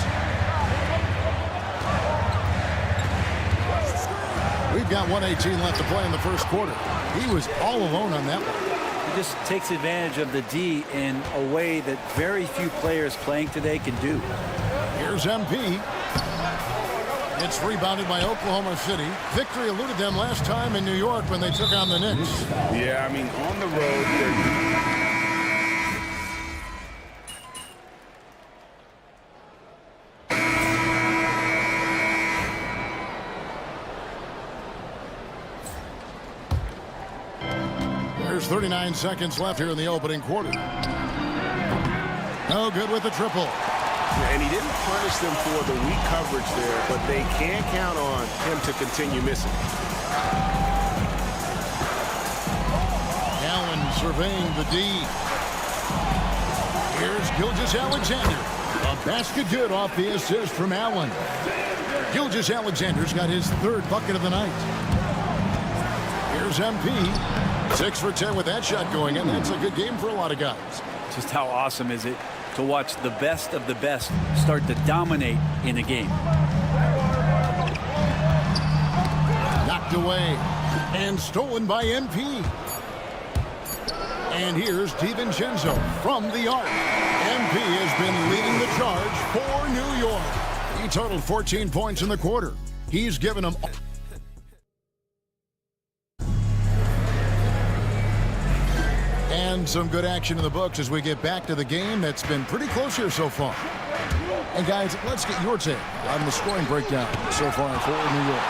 We've got 1:18 left to play in the first quarter. He was all alone on that one. He just takes advantage of the D in a way that very few players playing today can do. Here's MP. It's rebounded by Oklahoma City. Victory eluded them last time in New York when they took on the Knicks. Yeah, I mean, on the road, they're... There's 39 seconds left here in the opening quarter. No good with the triple. And he didn't punish them for the weak coverage there, but they can count on him to continue missing. Allen surveying the D. Here's Gilgeous-Alexander. A basket good off the assist from Allen. Gilgeous-Alexander's got his third bucket of the night. Here's MP. 6 for 10 with that shot going, and that's a good game for a lot of guys. Just how awesome is it to watch the best of the best start to dominate in a game. Knocked away and stolen by MP. And here's DiVincenzo from the arc. MP has been leading the charge for New York. He totaled 14 points in the quarter. He's given them... And some good action in the books as we get back to the game that's been pretty close here so far. And guys, let's get your take on the scoring breakdown so far for New York.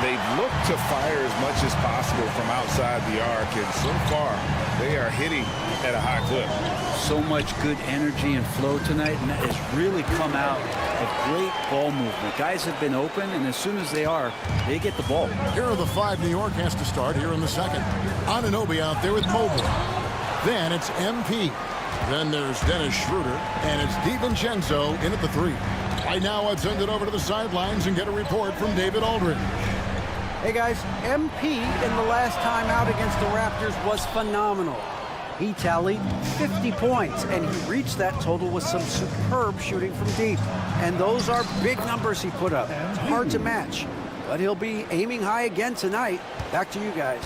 They've looked to fire as much as possible from outside the arc, and so far they are hitting at a high clip. So much good energy and flow tonight, and that has really come out of great ball movement. Guys have been open, and as soon as they are, they get the ball. Here are the 5 New York has to start here in the second. Anunoby out there with Mobley. Then it's MP. Then there's Dennis Schroeder, and it's DiVincenzo in at the 3. Right now, I'd send it over to the sidelines and get a report from David Aldridge. Hey guys, MP in the last time out against the Raptors was phenomenal. He tallied 50 points, and he reached that total with some superb shooting from deep. And those are big numbers he put up. It's hard to match, but he'll be aiming high again tonight. Back to you guys.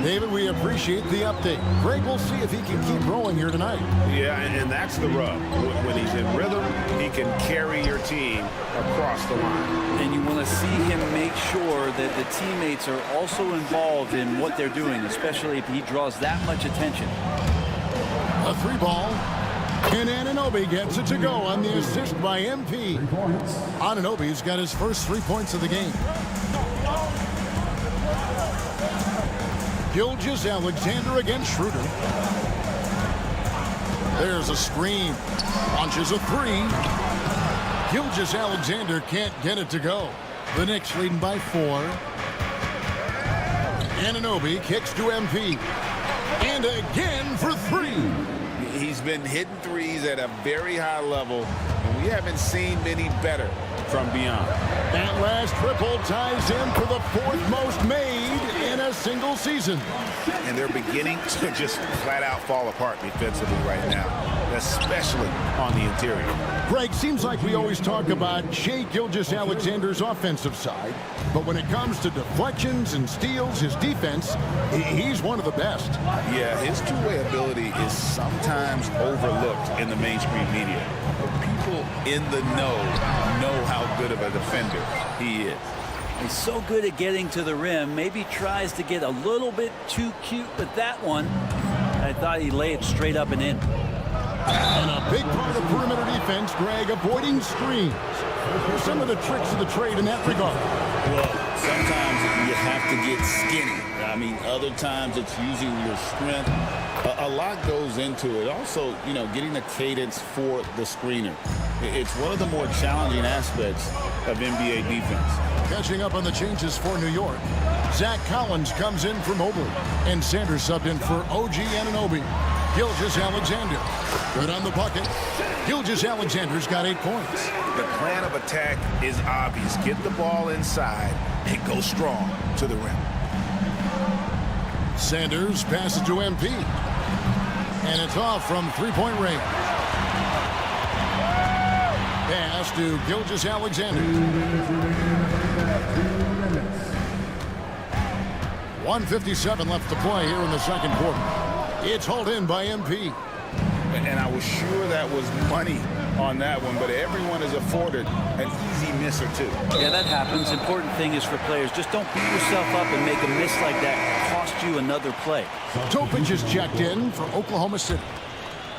David, we appreciate the update. Greg, we'll see if he can keep rolling here tonight. Yeah, and that's the rub. When he's in rhythm, he can carry your team across the line. And you want to see him make sure that the teammates are also involved in what they're doing, especially if he draws that much attention. A 3 ball. And Anunoby gets it to go on the assist by MP. Anunoby's got his first 3 points of the game. Gilgeous-Alexander against Schroeder. There's a screen. Launches a 3. Gilgeous-Alexander can't get it to go. The Knicks leading by 4. Anunoby kicks to MP. And again for 3. He's been hitting threes at a very high level, and we haven't seen many better from beyond. That last triple ties him for the 4th most made in a single season. And they're beginning to just flat out fall apart defensively right now, especially on the interior. Greg, seems like we always talk about Shai Gilgeous-Alexander's offensive side, but when it comes to deflections and steals, his defense, he's one of the best. Yeah, his two-way ability is sometimes overlooked in the mainstream media. But people in the know know how good of a defender he is. He's so good at getting to the rim. Maybe tries to get a little bit too cute with that one. I thought he'd lay it straight up and in. And a big part of perimeter defense, Greg, avoiding screens. Some of the tricks of the trade in that regard. Well, sometimes you have to get skinny. I mean, other times it's using your strength. A lot goes into it. Also, you know, getting the cadence for the screener. It's one of the more challenging aspects of NBA defense. Catching up on the changes for New York. Zach Collins comes in for Mobley. And Sanders subbed in for OG Anunoby. Gilgeous-Alexander. Good on the bucket. Gilgeous-Alexander's got 8 points. The plan of attack is obvious. Get the ball inside and go strong to the rim. Sanders passes to MP. And it's off from three-point range. Pass to Gilgeous-Alexander. 1:57 left to play here in the second quarter. It's hauled in by MP. And I was sure that was money on that one, but everyone is afforded an easy miss or two. Yeah, that happens. Important thing is for players, just don't beat yourself up and make a miss like that cost you another play. Topic is checked in for Oklahoma City.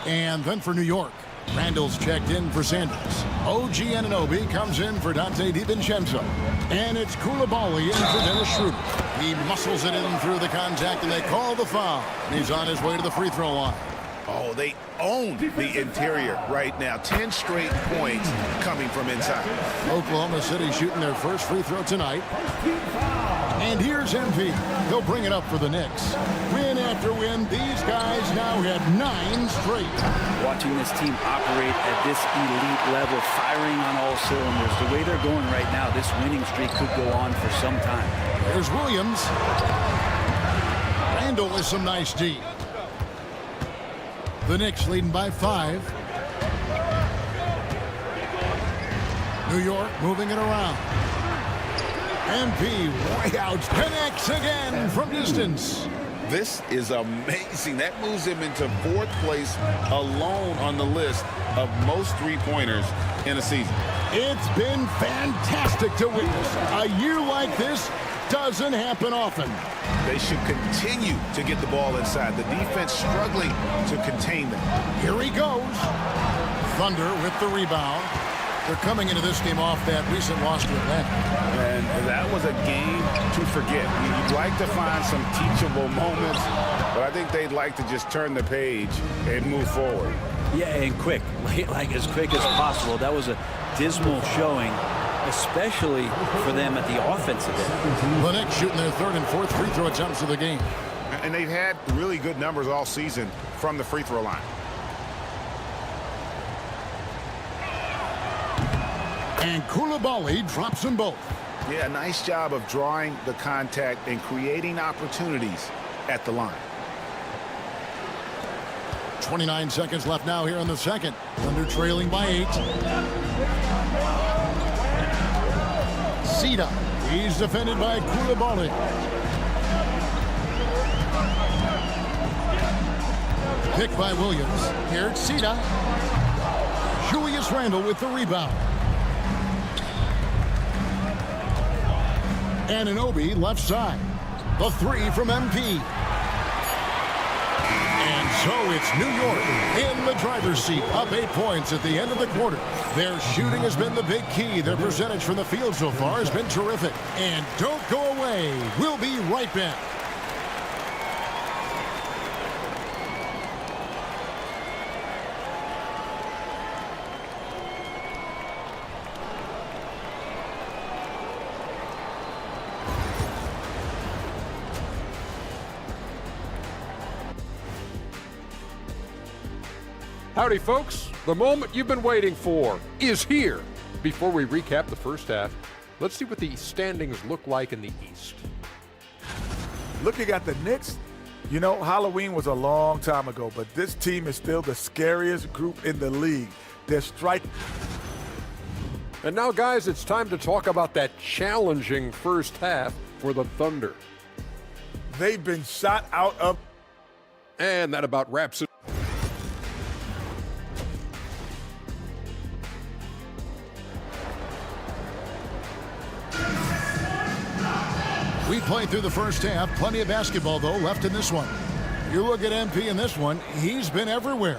And then for New York, Randall's checked in for Sanders. OG Anunoby comes in for Dante DiVincenzo. And it's Koulibaly in for Dennis Schroeder. He muscles it in through the contact, and they call the foul. And he's on his way to the free throw line. Oh, they own the interior right now. 10 straight points coming from inside. Oklahoma City shooting their first free throw tonight. And here's MP. They'll bring it up for the Knicks. Win after win, these guys now have 9 straight. Watching this team operate at this elite level, firing on all cylinders. The way they're going right now, this winning streak could go on for some time. There's Williams. Randall with some nice D. The Knicks leading by 5. New York moving it around. MP way out, connects again from distance. This is amazing. That moves him into 4th place alone on the list of most three-pointers in a season. It's been fantastic to witness. A year like this doesn't happen often. They should continue to get the ball inside. The defense struggling to contain them. Here he goes. Thunder with the rebound. They're coming into this game off that recent loss to Atlanta. And that was a game to forget. You'd like to find some teachable moments, but I think they'd like to just turn the page and move forward. Yeah, and quick. Like as quick as possible. That was a dismal showing, especially for them at the offensive end. The Knicks shooting their 3rd and 4th free throw attempts of the game. And they've had really good numbers all season from the free throw line. And Koulibaly drops them both. Yeah, nice job of drawing the contact and creating opportunities at the line. 29 seconds left now here in the second. Thunder trailing by 8. Sita. He's defended by Koulibaly. Picked by Williams. Here it's Sita. Julius Randle with the rebound. Anunoby left side. The 3 from MP. And so it's New York in the driver's seat, up 8 points at the end of the quarter. Their shooting has been the big key. Their percentage from the field so far has been terrific. And don't go away. We'll be right back. Howdy, folks. The moment you've been waiting for is here. Before we recap the first half, let's see what the standings look like in the East. Looking at the Knicks, you know, Halloween was a long time ago, but this team is still the scariest group in the league. They're striking. And now, guys, it's time to talk about that challenging first half for the Thunder. They've been shot out of. And that about wraps it. We played through the first half. Plenty of basketball, though, left in this one. You look at MP in this one, he's been everywhere.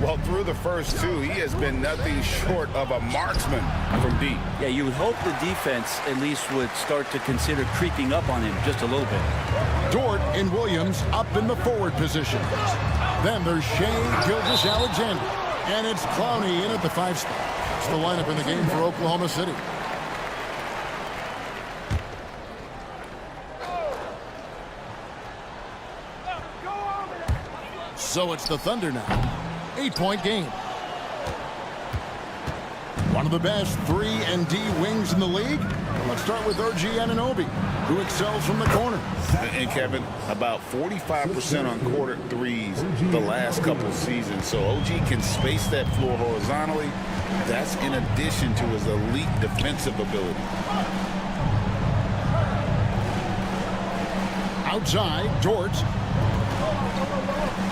Well, through the first two, he has been nothing short of a marksman from deep. Yeah, you would hope the defense at least would start to consider creeping up on him just a little bit. Dort and Williams up in the forward position. Then there's Shea Gilgeous-Alexander. And it's Clowney in at the 5 spot. It's the lineup in the game for Oklahoma City. So it's the Thunder now. 8-point game. One of the best 3-and-D wings in the league. Let's start with OG Anunoby, who excels from the corner. And Kevin, about 45% on quarter threes the last couple of seasons. So OG can space that floor horizontally. That's in addition to his elite defensive ability. Outside, Dort.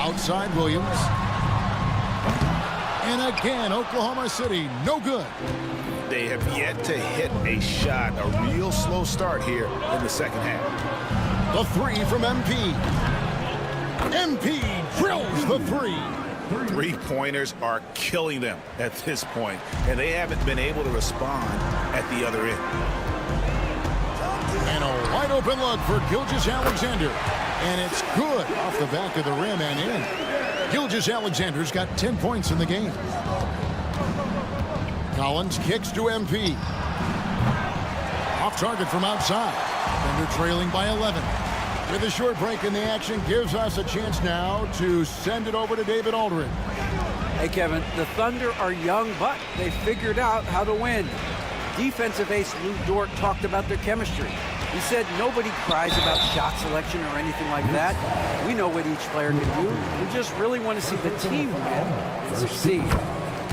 Outside, Williams. And again, Oklahoma City, no good. They have yet to hit a shot, a real slow start here in the second half. The 3 from MP. MP drills the 3. Three-pointers are killing them at this point, and they haven't been able to respond at the other end. And a wide open look for Gilgeous-Alexander. And it's good off the back of the rim and in. Gilgeous-Alexander's got 10 points in the game. Collins kicks to MP. Off target from outside. Thunder trailing by 11. With a short break in the action, gives us a chance now to send it over to David Aldridge. Hey, Kevin, the Thunder are young, but they figured out how to win. Defensive ace Lou Dort talked about their chemistry. He said nobody cries about shot selection or anything like that. We know what each player can do. We just really want to see the team win and succeed.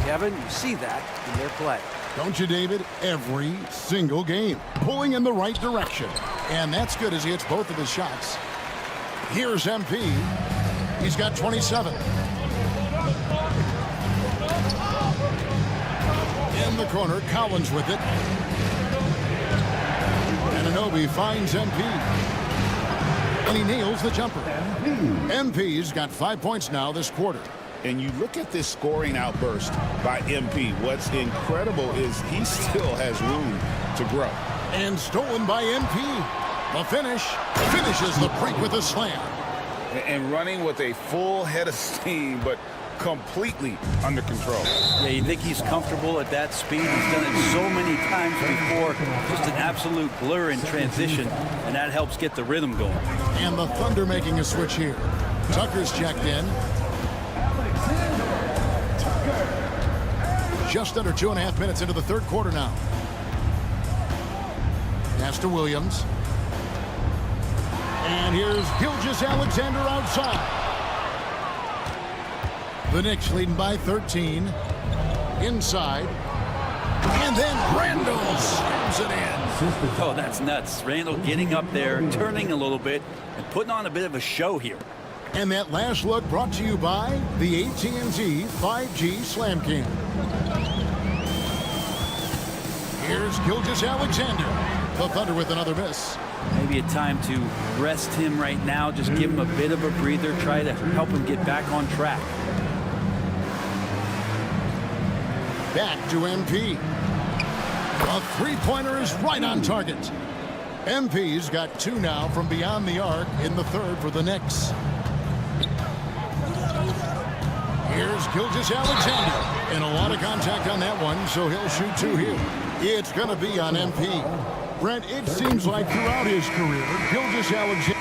Kevin, you see that in their play. Don't you, David? Every single game. Pulling in the right direction. And that's good as he hits both of his shots. Here's MP. He's got 27. In the corner, Collins with it. Anunoby finds MP. And he nails the jumper. MP's got 5 points now this quarter. And you look at this scoring outburst by MP. What's incredible is he still has room to grow. And stolen by MP. The finish. Finishes the break with a slam. And running with a full head of steam, but completely under control. Yeah, you think he's comfortable at that speed. He's done it so many times before. Just an absolute blur in transition, and that helps get the rhythm going. And the Thunder making a switch here. Tucker's checked in. Just under 2.5 minutes into the third quarter now. Pass to Williams. And here's Gilgeous-Alexander outside. The Knicks leading by 13. Inside. And then Randall slams it in. Oh, that's nuts. Randall getting up there, turning a little bit, and putting on a bit of a show here. And that last look brought to you by the AT&T 5G Slam Cam. Here's Gilgeous-Alexander. The Thunder with another miss. Maybe a time to rest him right now. Just give him a bit of a breather. Try to help him get back on track. Back to MP. A three-pointer is right on target. MP's got 2 now from beyond the arc in the third for the Knicks. Here's Gilgeous-Alexander. And a lot of contact on that one, so he'll shoot 2 here. It's going to be on MP. Brent, it seems like throughout his career, Gilgeous-Alexander.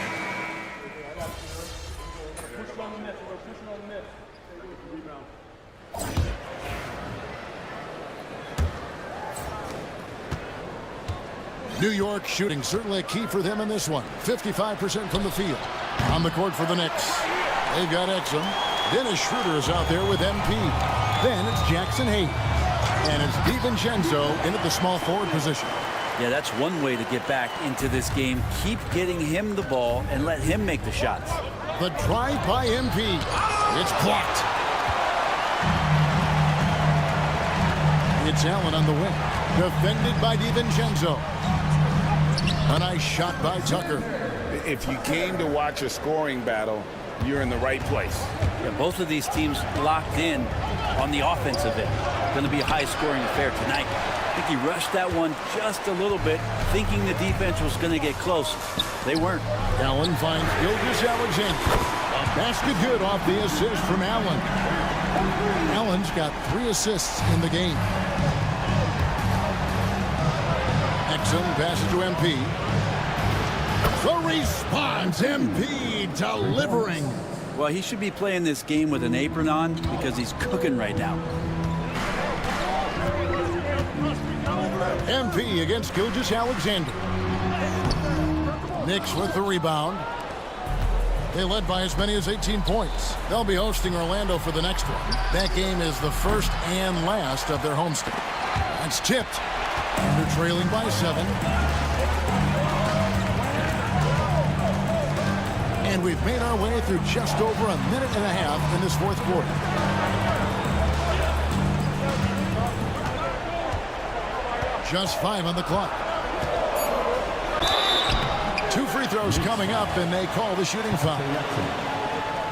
New York shooting certainly a key for them in this one. 55% from the field. On the court for the Knicks. They've got Exum. Dennis Schroeder is out there with MP. Then it's Jackson Hayes. And it's DiVincenzo in at the small forward position. Yeah, that's one way to get back into this game. Keep getting him the ball and let him make the shots. The drive by MP. It's blocked. It's Allen on the wing. Defended by DiVincenzo. A nice shot by Tucker. If you came to watch a scoring battle, you're in the right place. Yeah, both of these teams locked in on the offensive end. Going to be a high-scoring affair tonight. I think he rushed that one just a little bit, thinking the defense was going to get close. They weren't. Allen finds Gilgeous-Alexander. A basket good off the assist from Allen. Allen's got 3 assists in the game. Exum passes to MP. The response, MP delivering. Well, he should be playing this game with an apron on because he's cooking right now. MP against Gilgeous-Alexander. Knicks with the rebound. They led by as many as 18 points. They'll be hosting Orlando for the next one. That game is the first and last of their homestand. That's tipped. They're trailing by 7. And we've made our way through just over a minute and a half in this fourth quarter. Just 5 on the clock. 2 free throws coming up, and they call the shooting foul.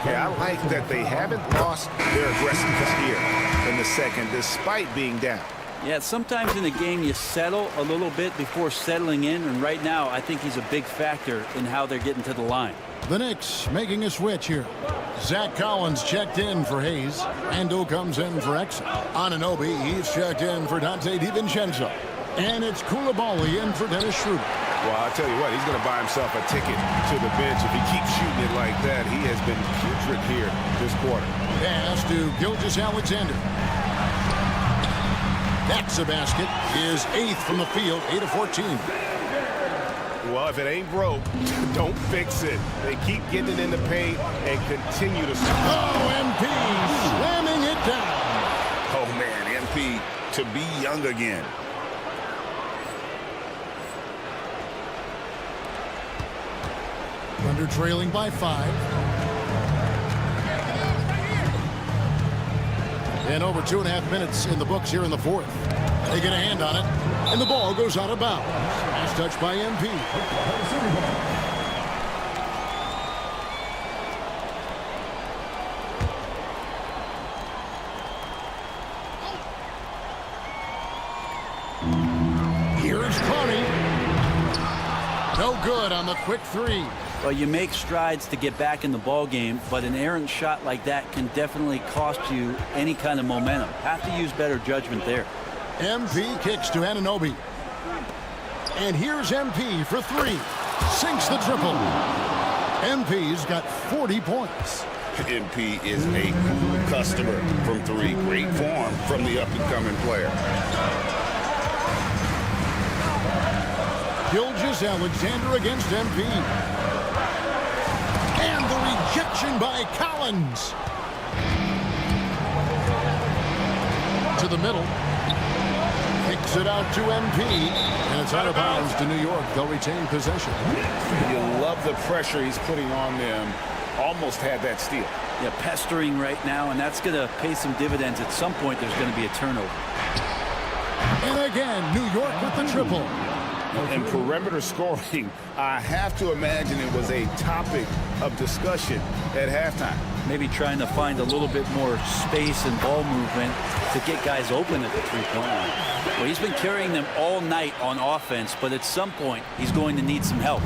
Yeah, I like that they haven't lost their aggressiveness here in the second, despite being down. Yeah, sometimes in a game you settle a little bit before settling in, and right now I think he's a big factor in how they're getting to the line. The Knicks making a switch here. Zach Collins checked in for Hayes. Randall comes in for Exum. Anunoby, he's checked in for Dante DiVincenzo. And it's Koulibaly in for Dennis Schroeder. Well, I'll tell you what, he's going to buy himself a ticket to the bench. If he keeps shooting it like that, he has been putrid here this quarter. Pass to Gilgeous-Alexander. That's a basket. His 8th from the field, 8 of 14. Well, if it ain't broke, don't fix it. They keep getting it in the paint and continue to score. Oh, MP slamming it down. Oh, man, MP to be young again. Under trailing by 5. And over 2.5 minutes in the books here in the fourth. They get a hand on it, and the ball goes out of bounds. Last touch by MP. Here's Connie. No good on the quick 3. Well, you make strides to get back in the ball game, but an errant shot like that can definitely cost you any kind of momentum. Have to use better judgment there. MP kicks to Anunoby. And here's MP for 3. Sinks the triple. MP's got 40 points. MP is a cool customer from 3. Great form from the up-and-coming player. Gilgeous-Alexander against MP. And the rejection by Collins. To the middle. Kicks it out to MP. And it's out of bounds to New York. They'll retain possession. You love the pressure he's putting on them. Almost had that steal. Yeah, pestering right now, and that's going to pay some dividends. At some point, there's going to be a turnover. And again, New York with the triple. And perimeter scoring, I have to imagine it was a topic of discussion at halftime. Maybe trying to find a little bit more space and ball movement to get guys open at the three-point line. Well, he's been carrying them all night on offense, but at some point, he's going to need some help.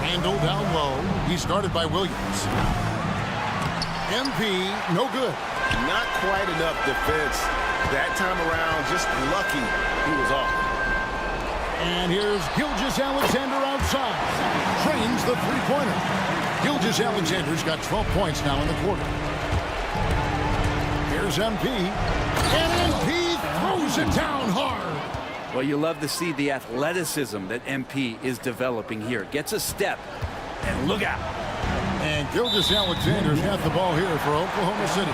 Randall down low. He's guarded by Williams. MP, no good. Not quite enough defense. That time around, just lucky he was off. And here's Gilgeous-Alexander outside. Trains the three-pointer. Gilgeous-Alexander's got 12 points now in the quarter. Here's MP. And MP throws it down hard. Well, you love to see the athleticism that MP is developing here. Gets a step, and look out. And Gilgeous-Alexander's got the ball here for Oklahoma City.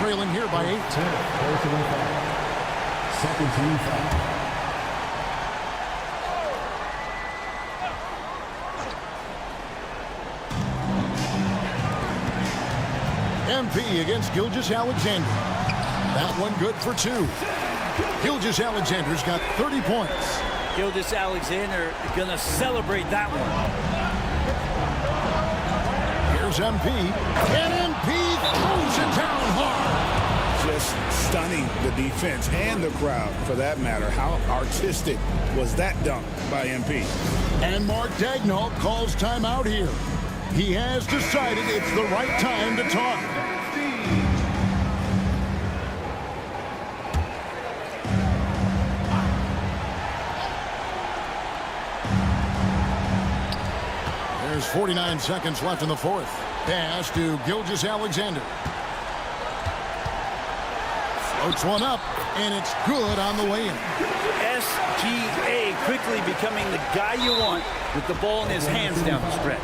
Trailing here by 8. Second team foul. MP against Gilgeous-Alexander. That one good for 2. Gilgeous-Alexander's got 30 points. Gilgeous-Alexander going to celebrate that one. Here's MP. And MP throws it down hard. Just stunning the defense and the crowd, for that matter. How artistic was that dunk by MP? And Mark Daigneault calls timeout here. He has decided it's the right time to talk. There's 49 seconds left in the fourth. Pass to Gilgeous-Alexander. Floats one up, and it's good on the way in. SGA quickly becoming the guy you want with the ball in his hands down the stretch.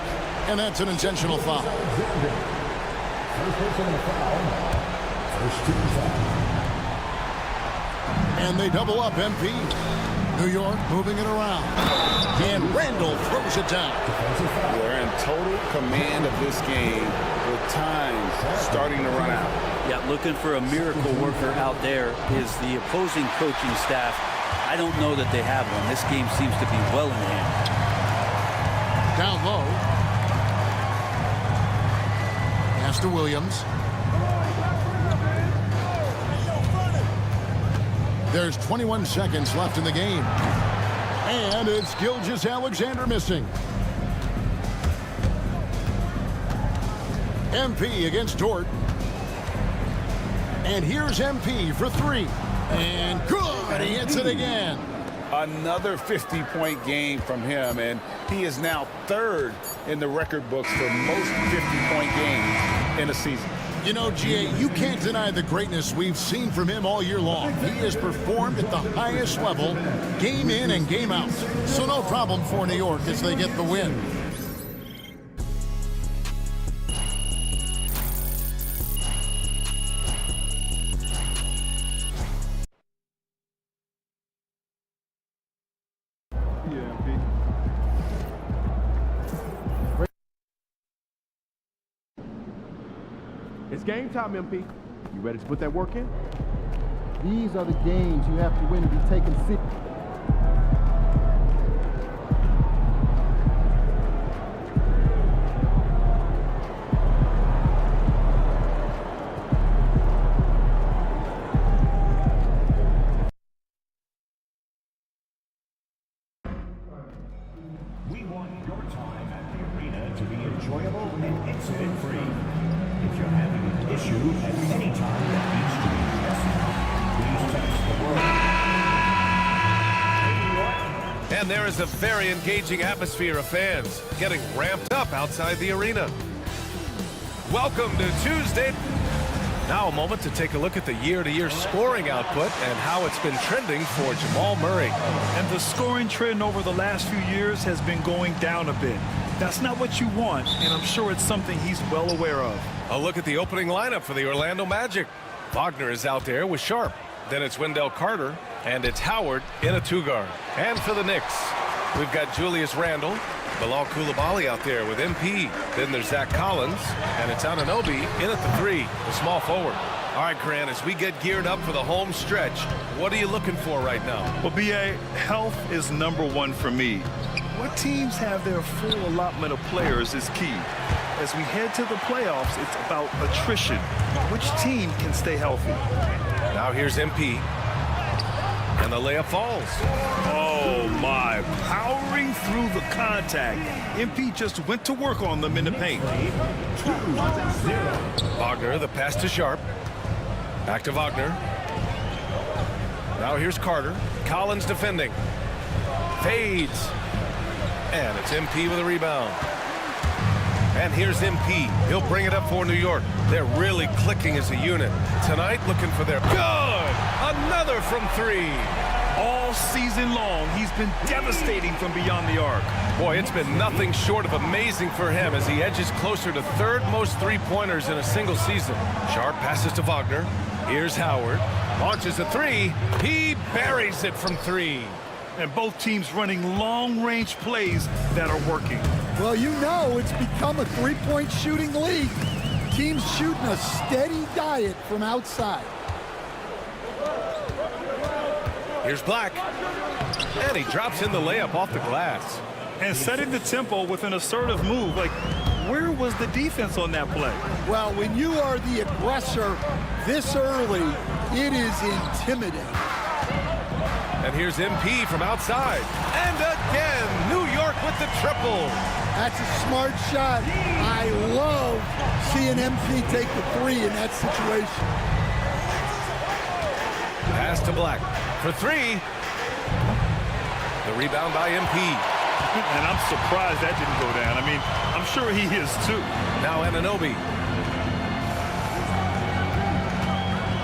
And that's an intentional foul. And they double up MP. New York moving it around. And Randall throws it down. They're in total command of this game with time starting to run out. Yeah, looking for a miracle worker out there is the opposing coaching staff. I don't know that they have one. This game seems to be well in hand. Down low. Pass to Williams. There's 21 seconds left in the game. And it's Gilgeous-Alexander missing. MP against Dort. And here's MP for three. And good, he hits it again. Another 50-point game from him, and he is now third in the record books for most 50-point games in a season. You know, GA, you can't deny the greatness we've seen from him all year long. He has performed at the highest level, game in and game out. So no problem for New York as they get the win. It's game time, MP. You ready to put that work in? These are the games you have to win to be taken seriously. We want your time at the arena to be enjoyable and incident-free. If you're having an issue at any time that needs to be addressed, please text the word. And there is a very engaging atmosphere of fans getting ramped up outside the arena. Welcome to Tuesday. Now a moment to take a look at the year-to-year scoring output and how it's been trending for Jamal Murray. And the scoring trend over the last few years has been going down a bit. That's not what you want, and I'm sure it's something he's well aware of. A look at the opening lineup for the Orlando Magic. Wagner is out there with Sharp. Then it's Wendell Carter, and it's Howard in a two-guard. And for the Knicks, we've got Julius Randle, Bilal Coulibaly out there with MP. Then there's Zach Collins, and it's Anunoby in at the three, the small forward. All right, Grant, as we get geared up for the home stretch, what are you looking for right now? Well, B.A., health is number one for me. What teams have their full allotment of players is key. As we head to the playoffs, it's about attrition. Which team can stay healthy? Now here's MP. And the layup falls. Oh, my. Powering through the contact. MP just went to work on them in the paint. Wagner, the pass to Sharp. Back to Wagner. Now here's Carter. Collins defending. Fades. And it's MP with a rebound. And here's MP. He'll bring it up for New York. They're really clicking as a unit. Tonight, looking for their... Good! Another from three. All season long, he's been devastating from beyond the arc. Boy, it's been nothing short of amazing for him as he edges closer to third most three-pointers in a single season. Sharp passes to Wagner. Here's Howard. Launches a three. He buries it from three. And both teams running long-range plays that are working. Well, you know it's become a three-point shooting league. Teams shooting a steady diet from outside. Here's Black. And he drops in the layup off the glass. And setting the tempo with an assertive move. Like, where was the defense on that play? Well, when you are the aggressor this early, it is intimidating. And here's MP from outside. And again, New York with the triple. That's a smart shot. I love seeing MP take the three in that situation. Pass to Black for three. The rebound by MP. And I'm surprised that didn't go down. I mean, I'm sure he is too. Now Anunoby.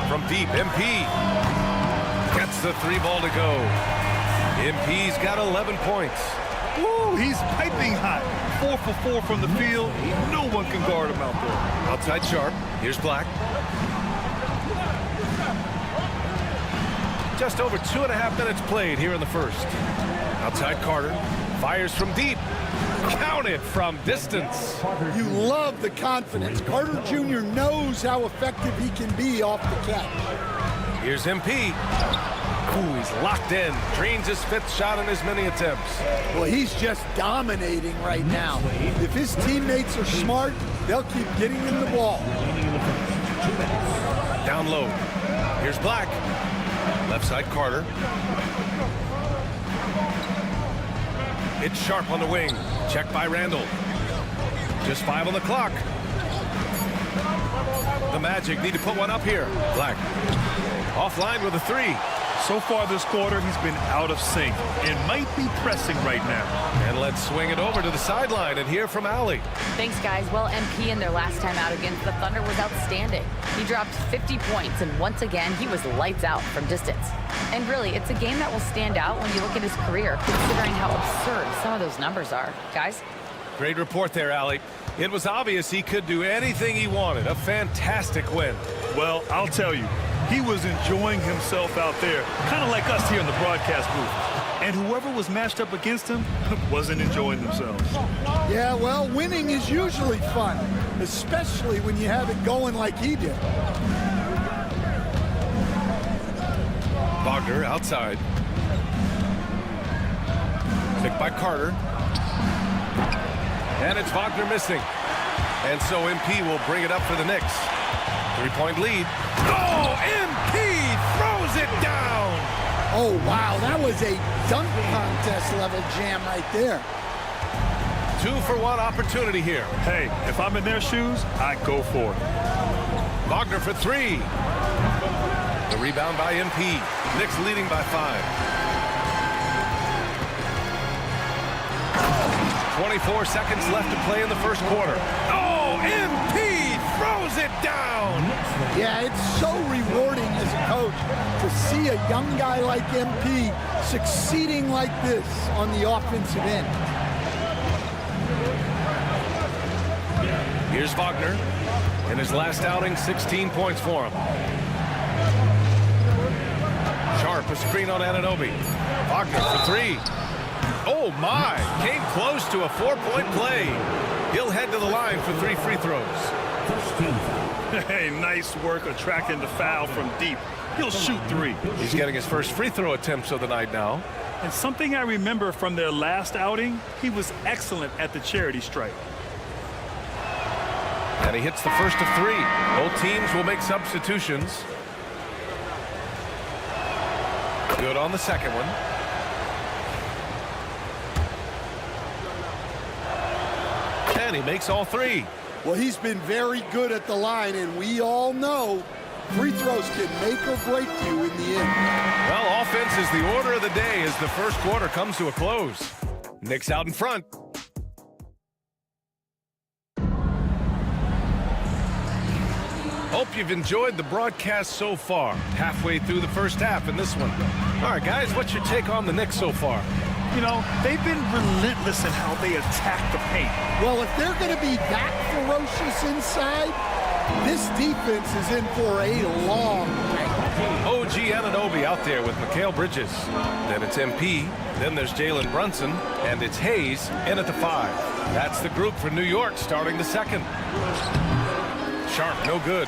From deep, MP gets the three ball to go. MP's got 11 points. Woo, he's piping hot. 4 for 4 from the field. No one can guard him out there. Outside Sharp. Here's Black. Just over 2.5 minutes played here in the first. Outside Carter. Fires from deep. Counted from distance. You love the confidence. Carter Jr. knows how effective he can be off the catch. Here's MP. Ooh, he's locked in. Drains his 5th shot in as many attempts. Well, he's just dominating right now. If his teammates are smart, they'll keep getting him the ball. Down low. Here's Black. Left side Carter. It's Sharp on the wing. Checked by Randall. Just 5 on the clock. The Magic need to put one up here. Black. Offline with a 3. So far this quarter, he's been out of sync and might be pressing right now. And let's swing it over to the sideline and hear from Allie. Thanks, guys. Well, MP in their last time out against the Thunder was outstanding. He dropped 50 points, and once again, he was lights out from distance. And really, it's a game that will stand out when you look at his career, considering how absurd some of those numbers are. Guys? Great report there, Allie. It was obvious he could do anything he wanted. A fantastic win. Well, I'll tell you, he was enjoying himself out there, kind of like us here in the broadcast booth. And whoever was matched up against him wasn't enjoying themselves. Yeah, well, winning is usually fun, especially when you have it going like he did. Wagner outside. Picked by Carter. And it's Wagner missing. And so MP will bring it up for the Knicks. 3-point lead. Oh, MP throws it down. Oh, wow, that was a dunk contest level jam right there. 2-for-1 opportunity here. Hey, if I'm in their shoes, I go for it. Wagner for 3. The rebound by MP. Knicks leading by 5. 24 seconds left to play in the first quarter. Oh, MP throws it down. Yeah, it's so rewarding as a coach to see a young guy like MP succeeding like this on the offensive end. Here's Wagner. In his last outing, 16 points for him. Sharp, a screen on Anunoby. Wagner for 3. Oh, my. Came close to a 4-point play. He'll head to the line for 3 free throws. Hey, nice work attracting the foul from deep. He'll shoot 3. He's getting his first free throw attempts of the night now. And something I remember from their last outing, he was excellent at the charity stripe. And he hits the first of 3. Both teams will make substitutions. Good on the second one. And he makes all 3. Well, he's been very good at the line, and we all know free throws can make or break you in the end. Well, offense is the order of the day as the first quarter comes to a close. Knicks out in front. Hope you've enjoyed the broadcast so far. Halfway through the first half in this one. All right, guys, what's your take on the Knicks so far? You know, they've been relentless in how they attack the paint. Well, if they're going to be that ferocious inside, this defense is in for a long night. OG Anunoby out there with Mikal Bridges. Then it's MP. Then there's Jalen Brunson. And it's Hayes in at the 5. That's the group for New York starting the second. Sharp, no good.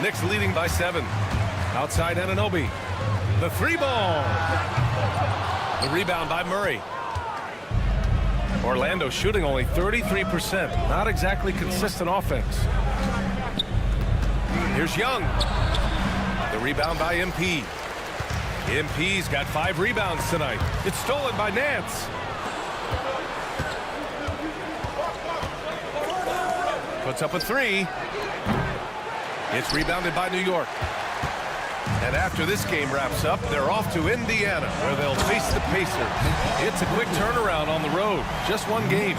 Knicks leading by 7. Outside Anunoby. The three ball. The rebound by Murray. Orlando shooting only 33%. Not exactly consistent offense. Here's Young. The rebound by MP. MP's got 5 rebounds tonight. It's stolen by Nance. Puts up a 3. It's rebounded by New York. And after this game wraps up, they're off to Indiana, where they'll face the Pacers. It's a quick turnaround on the road. Just one game.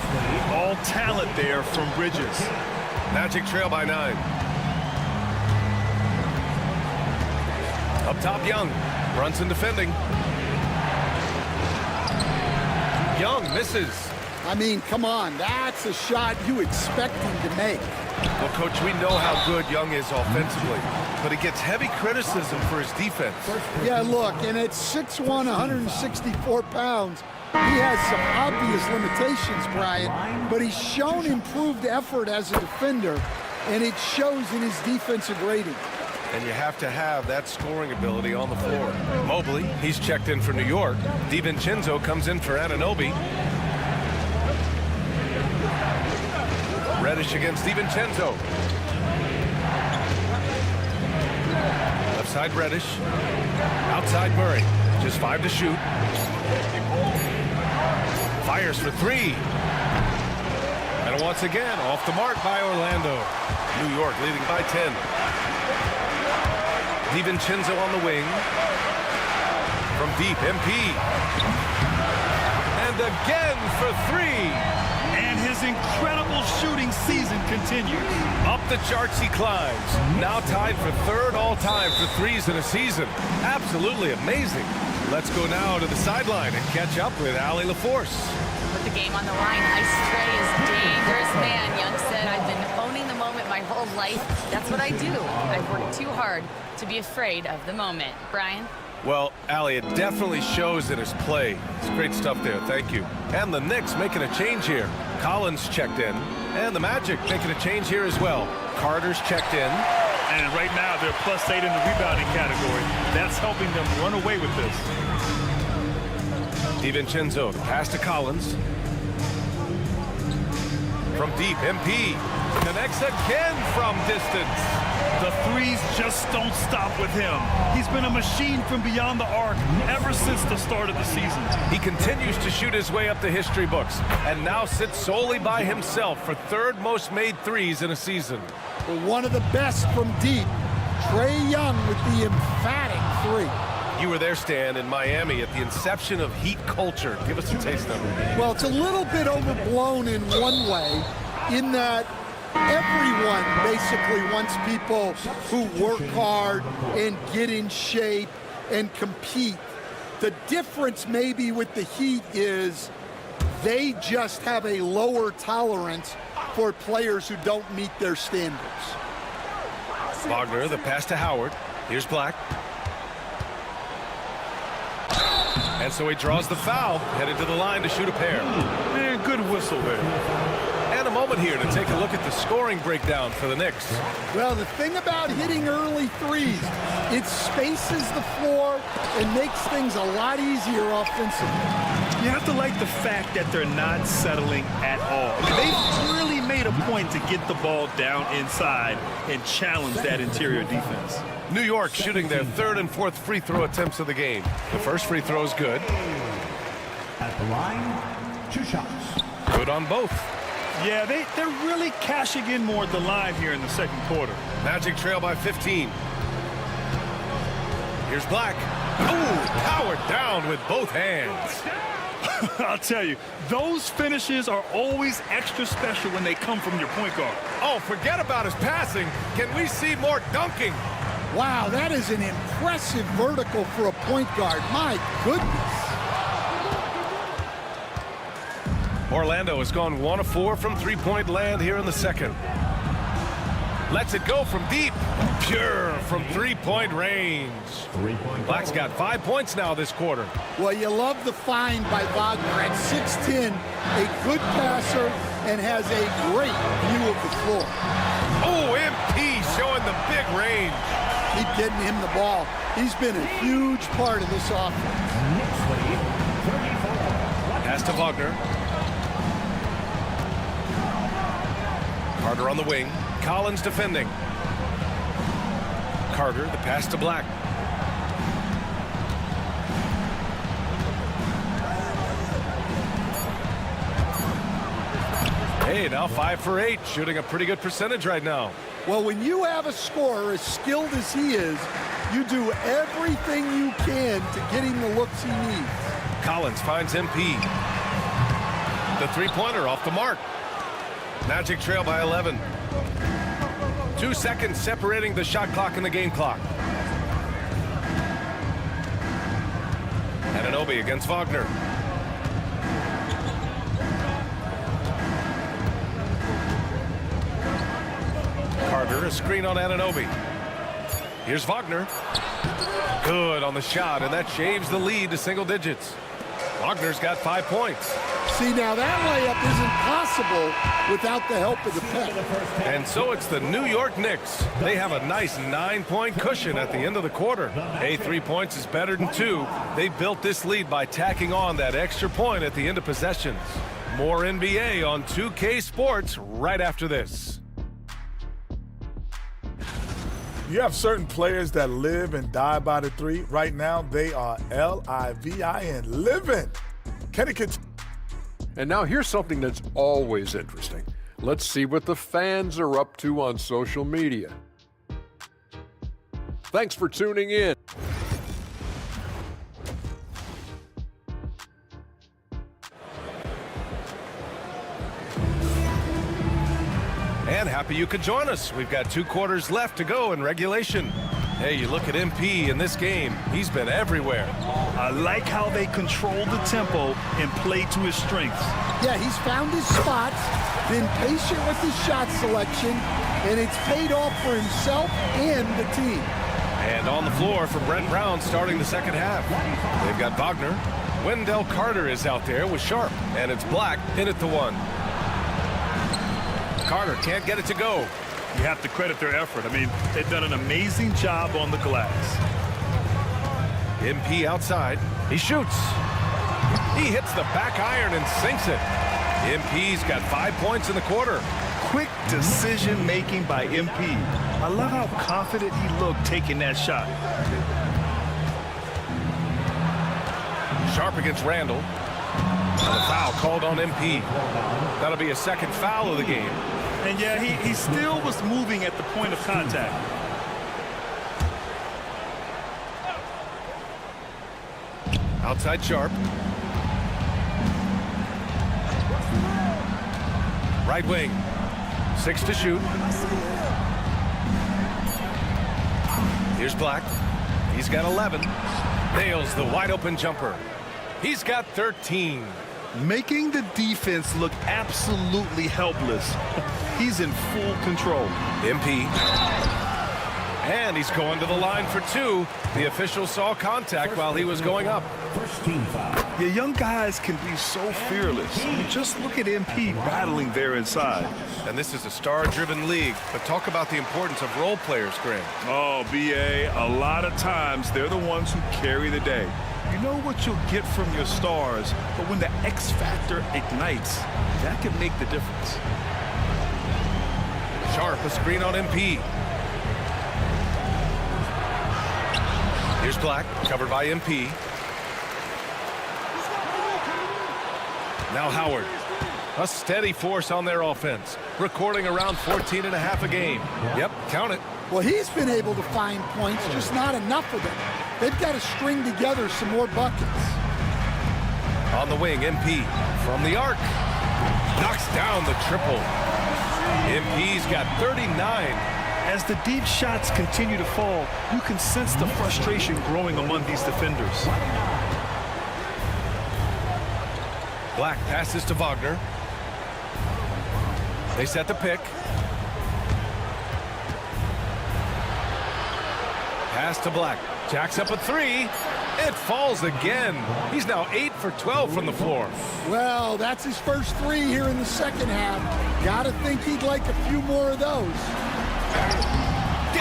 All talent there from Bridges. Magic trail by 9. Up top, Young. Brunson defending. Young misses. I mean, come on. That's a shot you expect him to make. Well, Coach, we know how good Young is offensively, but he gets heavy criticism for his defense. Yeah, look, and at 6'1", 164 pounds, he has some obvious limitations, Brian, but he's shown improved effort as a defender, and it shows in his defensive rating. And you have to have that scoring ability on the floor. Mobley, he's checked in for New York. DiVincenzo comes in for Anunoby. Reddish against DiVincenzo. Left side Reddish. Outside Murray. Just 5 to shoot. Fires for 3. And once again, off the mark by Orlando. New York leading by 10. DiVincenzo on the wing. From deep, MP. And again for 3. And his incredible shooting season continues. Up the charts he climbs. Now tied for 3rd all-time for threes in a season. Absolutely amazing. Let's go now to the sideline and catch up with Allie LaForce. Put the game on the line. Ice spray is dangerous, man. Young said, I've been owning the moment my whole life. That's what I do. I've worked too hard to be afraid of the moment. Brian? Well, Allie, it definitely shows in his play. It's great stuff there. Thank you. And the Knicks making a change here. Collins checked in. And the Magic making a change here as well. Carter's checked in. And right now, they're +8 in the rebounding category. That's helping them run away with this. DiVincenzo, pass to Collins. From deep, MP connects again from distance. The threes just don't stop with him. He's been a machine from beyond the arc ever since the start of the season. He continues to shoot his way up the history books and now sits solely by himself for 3rd most made threes in a season. Well, one of the best from deep, Trae Young with the emphatic 3. You were there, Stan, in Miami at the inception of Heat culture. Give us a taste of it. Well, it's a little bit overblown in one way, in that everyone basically wants people who work hard and get in shape and compete. The difference maybe with the Heat is they just have a lower tolerance for players who don't meet their standards. Wagner, the pass to Howard. Here's Black. And so he draws the foul, headed to the line to shoot a pair. Man, good whistle there. And a moment here to take a look at the scoring breakdown for the Knicks. Well, the thing about hitting early threes, it spaces the floor and makes things a lot easier offensively. You have to like the fact that they're not settling at all. They've really made a point to get the ball down inside and challenge that interior defense. New York shooting their 3rd and 4th free throw attempts of the game. The first free throw is good. At the line, 2 shots. Good on both. Yeah, they're really cashing in more at the line here in the 2nd quarter. Magic trail by 15. Here's Black. Ooh, powered down with both hands. I'll tell you, those finishes are always extra special when they come from your point guard. Oh, forget about his passing. Can we see more dunking? Wow, that is an impressive vertical for a point guard. My goodness. Orlando has gone 1 of 4 from three-point land here in the 2nd. Lets it go from deep. Pure from three-point range. Black's got 5 points now this quarter. Well, you love the find by Wagner at 6'10", a good passer, and has a great view of the floor. Oh, MP showing the big range. keep getting him the ball. He's been a huge part of this offense. Pass to Wagner. Carter on the wing. Collins defending. Carter, the pass to Black. Hey, now 5 for 8, shooting a pretty good percentage right now. Well, when you have a scorer as skilled as he is, you do everything you can to get him the looks he needs. Collins finds MP. The three-pointer off the mark. Magic trail by 11. 2 seconds separating the shot clock and the game clock. Anunoby against Wagner. Carter, a screen on Anunoby. Here's Wagner. Good on the shot, and that shaves the lead to single digits. Wagner's got 5 points. See, now that layup isn't possible without the help of the pick. And so it's the New York Knicks. They have a nice 9-point cushion at the end of the quarter. Hey, 3 points is better than 2. They built this lead by tacking on that extra point at the end of possessions. More NBA on 2K Sports right after this. You have certain players that live and die by the three. Right now, they are L-I-V-I-N, living. Can it continue? And now here's something that's always interesting. Let's see what the fans are up to on social media. Thanks for tuning in. And happy you could join us. We've got 2 quarters left to go in regulation. Hey, you look at MP in this game. He's been everywhere. I like how they control the tempo and play to his strengths. Yeah, he's found his spots, been patient with his shot selection, and it's paid off for himself and the team. And on the floor for Brent Brown starting the second half. They've got Wagner. Wendell Carter is out there with Sharp. And it's Black in at the 1. Carter can't get it to go. You have to credit their effort. I mean, they've done an amazing job on the glass. MP outside. He shoots. He hits the back iron and sinks it. MP's got 5 points in the quarter. Quick decision-making by MP. I love how confident he looked taking that shot. Sharp against Randall. And a foul called on MP. That'll be a second foul of the game. And yeah, he still was moving at the point of contact. Outside Sharp. Right wing. 6 to shoot. Here's Black. He's got 11. Nails the wide open jumper. He's got 13. Making the defense look absolutely helpless. He's in full control. MP. And he's going to the line for 2. The official saw contact while he was going up. Yeah, young guys can be so fearless. Just look at MP battling there inside. And this is a star-driven league. But talk about the importance of role players, Graham. Oh, B.A., a lot of times they're the ones who carry the day. You know what you'll get from your stars, but when the X factor ignites, that can make the difference. Sharp, a screen on MP. Here's Black, covered by MP. Now Howard. A steady force on their offense, recording around 14 and a half a game. Yep, count it. Well, he's been able to find points, just not enough of them. They've got to string together some more buckets. On the wing, MP from the arc. Knocks down the triple. MP's got 39. As the deep shots continue to fall, you can sense the frustration growing among these defenders. Black passes to Wagner. They set the pick. Pass to Black. Jacks up a 3. It falls again. He's now 8 for 12 from the floor. Well, that's his first 3 here in the second half. Gotta think he'd like a few more of those.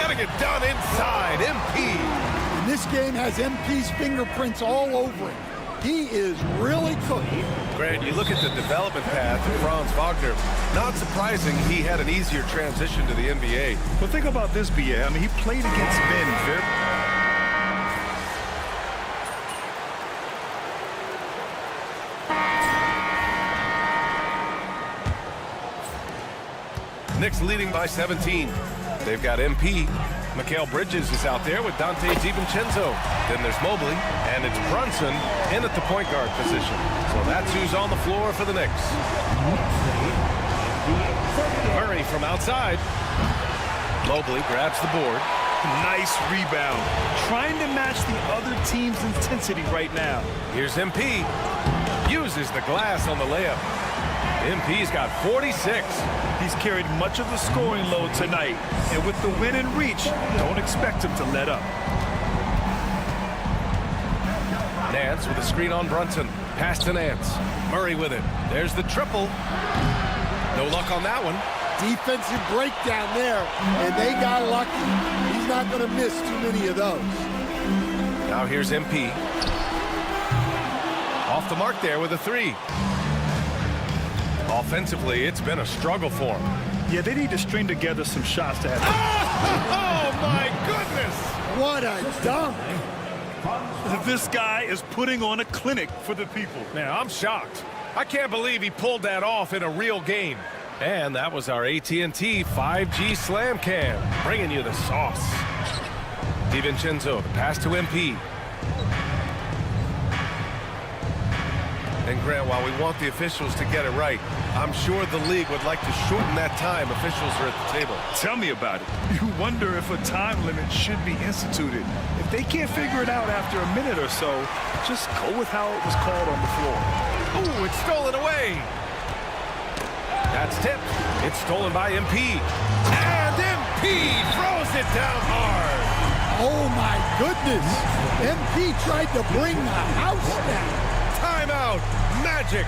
getting it done inside. MP. And this game has MP's fingerprints all over it. He is really cooking. Grant, you look at the development path of Franz Wagner. Not surprising he had an easier transition to the NBA. Well, think about this, BA. I mean, he played against men very... Knicks leading by 17. They've got MP. Mikal Bridges is out there with Dante DiVincenzo. Then there's Mobley, and it's Brunson in at the point guard position. So that's who's on the floor for the Knicks. Murray from outside. Mobley grabs the board. Nice rebound. Trying to match the other team's intensity right now. Here's MP. Uses the glass on the layup. MP's got 46. He's carried much of the scoring load tonight. And with the win and reach, don't expect him to let up. Nance with a screen on Brunson. Pass to Nance. Murray with it. There's the triple. No luck on that one. Defensive breakdown there, and they got lucky. He's not going to miss too many of those. Now here's MP. Off the mark there with a three. Offensively, it's been a struggle for him. Yeah, they need to string together some shots to have... Oh, my goodness! What a dunk! This guy is putting on a clinic for the people. Man, I'm shocked. I can't believe he pulled that off in a real game. And that was our AT&T 5G Slam Cam, bringing you the sauce. DiVincenzo, the pass to MP. And Grant, while we want the officials to get it right, I'm sure the league would like to shorten that time officials are at the table. Tell me about it. You wonder if a time limit should be instituted. If they can't figure it out after a minute or so, just go with how it was called on the floor. Ooh, it's stolen away. That's tipped. It's stolen by MP. And MP throws it down hard. Oh, my goodness. MP tried to bring the house down. Timeout. Magic.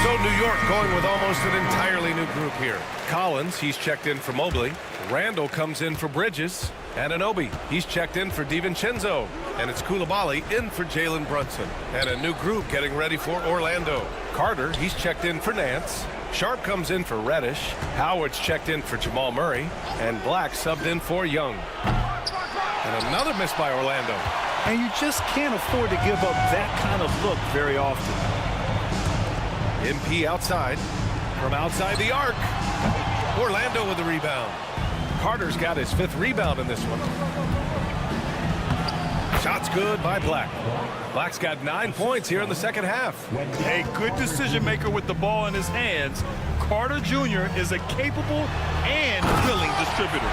So New York going with almost an entirely new group here. Collins, he's checked in for Mobley. Randall comes in for Bridges. Anunoby, he's checked in for DiVincenzo. And it's Coulibaly in for Jalen Brunson. And a new group getting ready for Orlando. Carter, he's checked in for Nance. Sharp comes in for Reddish. Howard's checked in for Jamal Murray. And Black subbed in for Young. And another miss by Orlando. And you just can't afford to give up that kind of look very often. MP outside. From outside the arc. Orlando with the rebound. Carter's got his 5th rebound in this one. Shot's good by Black. Black's got 9 points here in the second half. A good decision maker with the ball in his hands. Carter Jr. is a capable and willing distributor.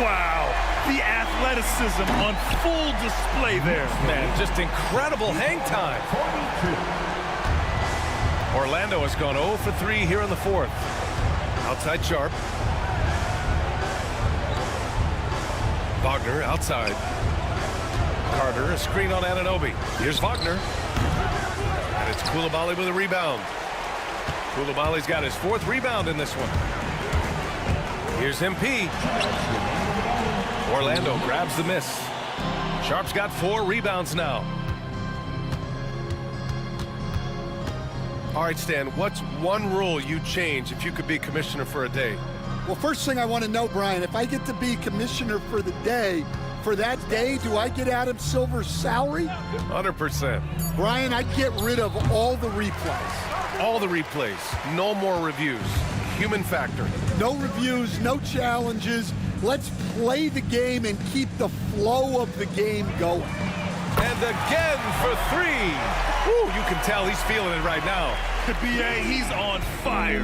Wow. The athleticism on full display there. Man, just incredible hang time. Orlando has gone 0 for 3 here in the 4th. Outside Sharp. Wagner outside. Carter, a screen on Anunoby. Here's Wagner. And it's Coulibaly with a rebound. Coulibaly's got his 4th rebound in this one. Here's MP. Orlando grabs the miss. Sharp's got 4 rebounds now. All right, Stan, what's one rule you'd change if you could be commissioner for a day? Well, first thing I want to know, Brian, if I get to be commissioner for the day, for that day, do I get Adam Silver's salary? 100%. Brian, I'd get rid of all the replays. All the replays. No more reviews. Human factor. No reviews, no challenges. Let's play the game and keep the flow of the game going. And again for 3. Woo, you can tell he's feeling it right now. BA, he's on fire.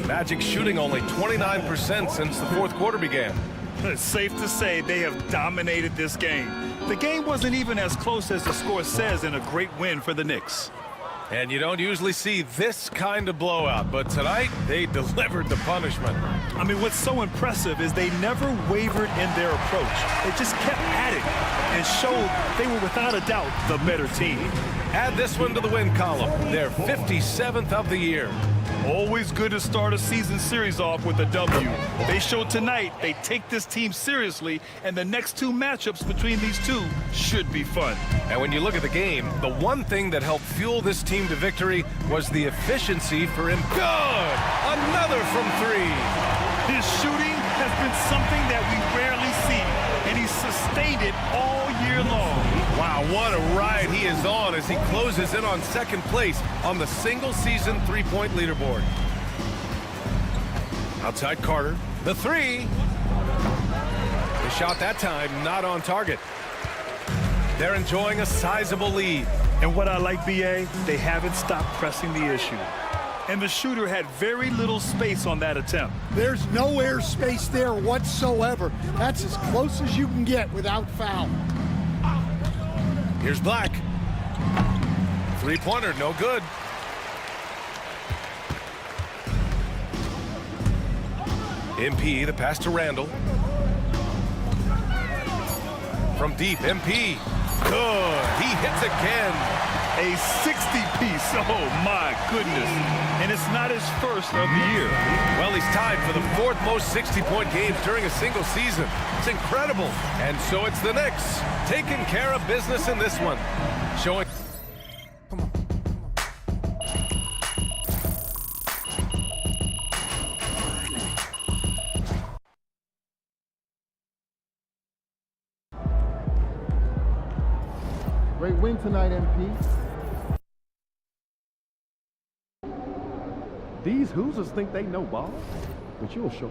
Magic shooting only 29% since the 4th quarter began. It's safe to say they have dominated this game. The game wasn't even as close as the score says in a great win for the Knicks. And you don't usually see this kind of blowout, but tonight they delivered the punishment. I mean, what's so impressive is they never wavered in their approach. They just kept at it and showed they were without a doubt the better team. Add this one to the win column. They're 57th of the year. Always good to start a season series off with a W. They showed tonight they take this team seriously, and the next two matchups between these two should be fun. And when you look at the game, the one thing that helped fuel this team to victory was the efficiency for him. Good! Another from three. His shooting has been something that we rarely see, and he's sustained it all year long. Wow, what a ride he is on as he closes in on second place on the single-season three-point leaderboard. Outside Carter, the three. The shot that time not on target. They're enjoying a sizable lead. And what I like, BA, they haven't stopped pressing the issue. And the shooter had very little space on that attempt. There's no air space there whatsoever. That's as close as you can get without foul. Here's Black. Three-pointer, no good. MP, the pass to Randall. From deep, MP. Good. He hits again. A 60-piece. Oh, my goodness. And it's not his first of the year. Well, he's tied for the fourth most 60-point games during a single season. It's incredible. And so it's the Knicks taking care of business in this one. Showing... Great win tonight, MP. These Hoosiers think they know ball, but you'll show.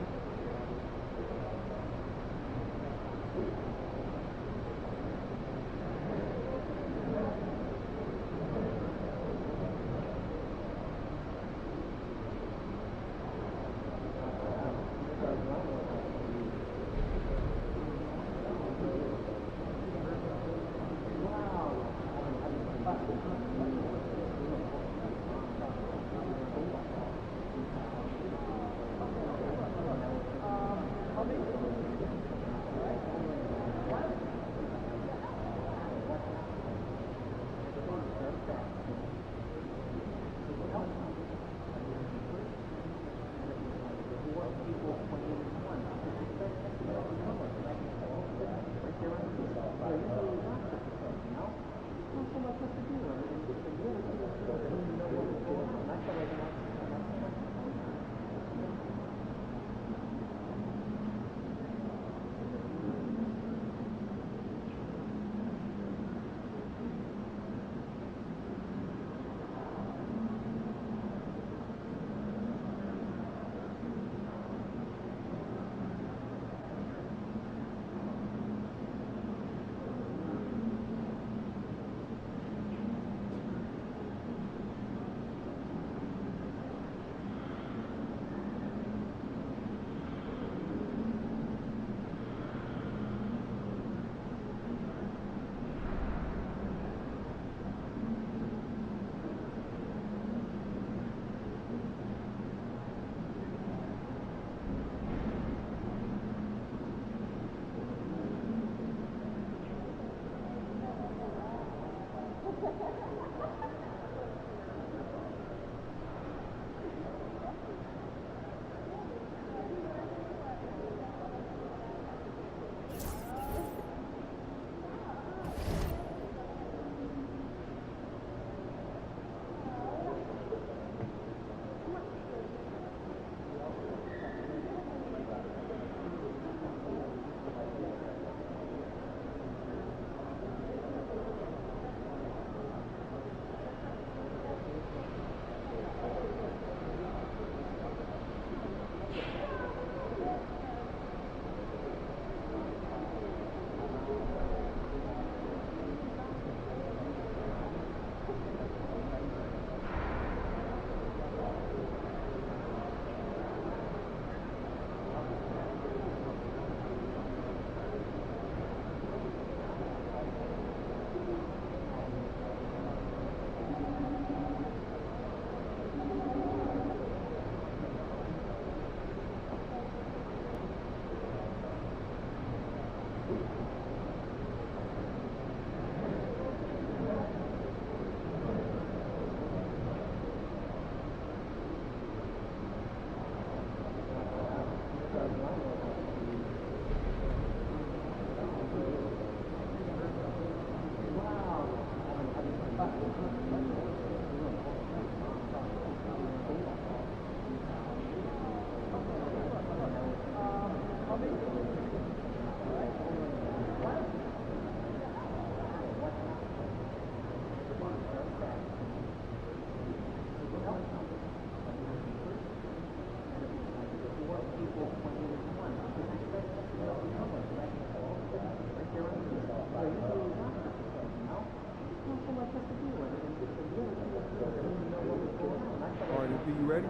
All right, MP, you ready?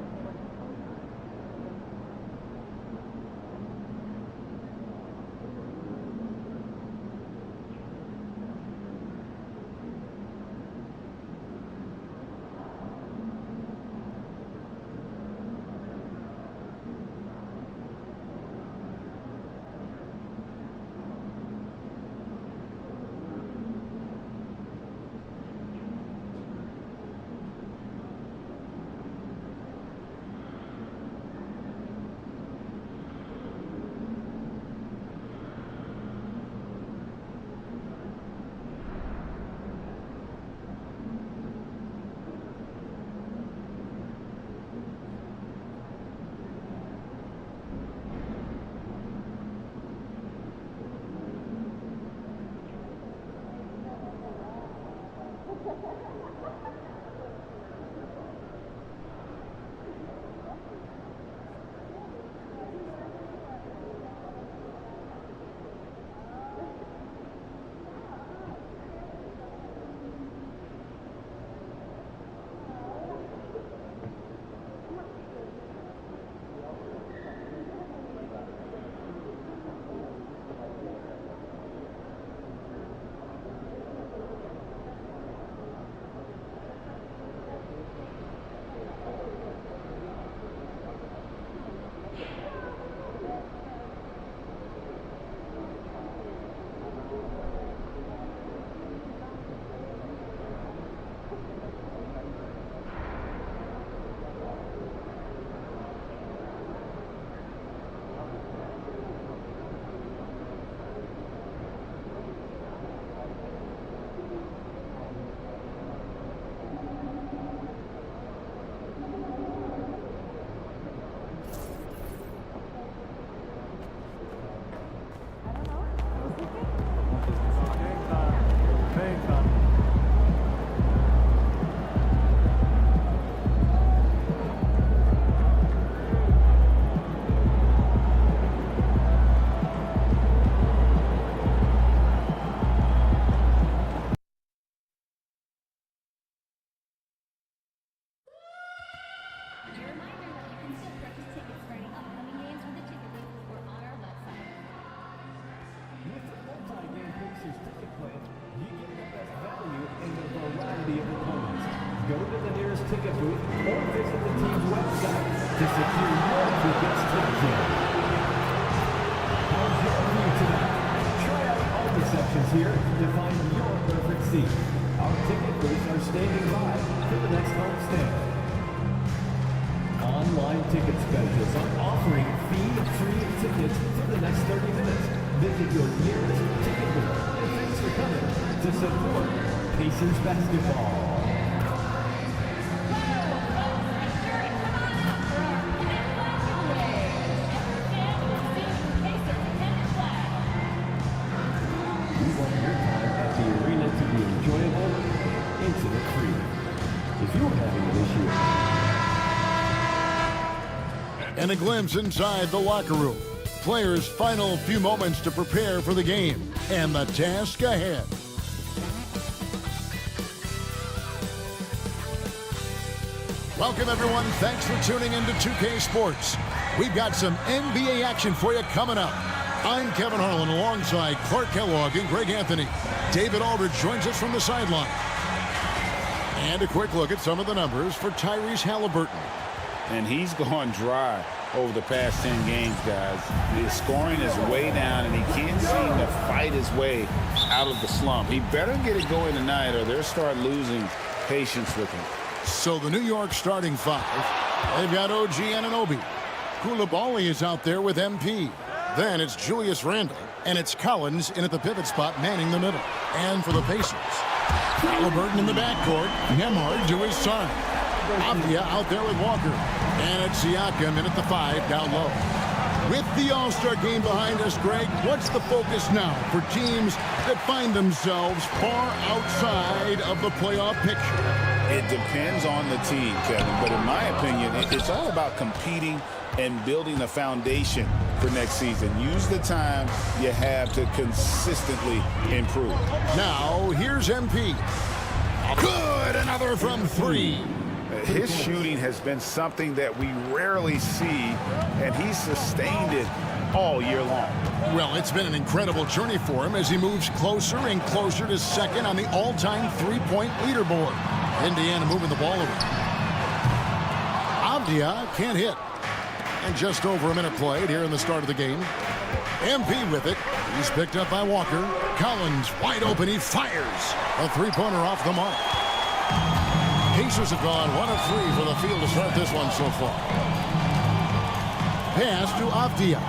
Go to the nearest ticket booth or visit the team's website to secure your tickets today. How's your view tonight? Try out all the sections here to find your perfect seat. Our ticket booths are standing by for the next home stand. Online ticket specials are offering fee-free tickets for the next 30 minutes. Visit your nearest ticket booth. And thanks for coming to support Pacers basketball. And a glimpse inside the locker room. Players' final few moments to prepare for the game and the task ahead. Welcome, everyone. Thanks for tuning into 2K Sports. We've got some NBA action for you coming up. I'm Kevin Harlan alongside Clark Kellogg and Greg Anthony. David Aldridge joins us from the sideline. And a quick look at some of the numbers for Tyrese Halliburton. And he's gone dry over the past 10 games, guys. His scoring is way down, and he can't seem to fight his way out of the slump. He better get it going tonight, or they'll start losing patience with him. So the New York starting five, they've got OG Anunoby. Koulibaly is out there with MP. Then it's Julius Randle, and it's Collins in at the pivot spot manning the middle. And for the Pacers, Halliburton in the backcourt, Nembhard to his side. Avdia out there with Walker. And it's Siakam in at the 5 down low. With the All-Star game behind us, Greg, what's the focus now for teams that find themselves far outside of the playoff picture? It depends on the team, Kevin, but in my opinion, it's all about competing and building a foundation for next season. Use the time you have to consistently improve. Now, here's MP. Good, another from 3. His shooting has been something that we rarely see, and he's sustained it all year long. Well, it's been an incredible journey for him as he moves closer and closer to second on the all-time three-point leaderboard. Indiana moving the ball over. Avdia can't hit. And just over a minute played here in the start of the game. MP with it. He's picked up by Walker. Collins wide open. He fires. A three-pointer off the mark. Pacers have gone 1 of 3 for the field to start this one so far. Pass to Avdia.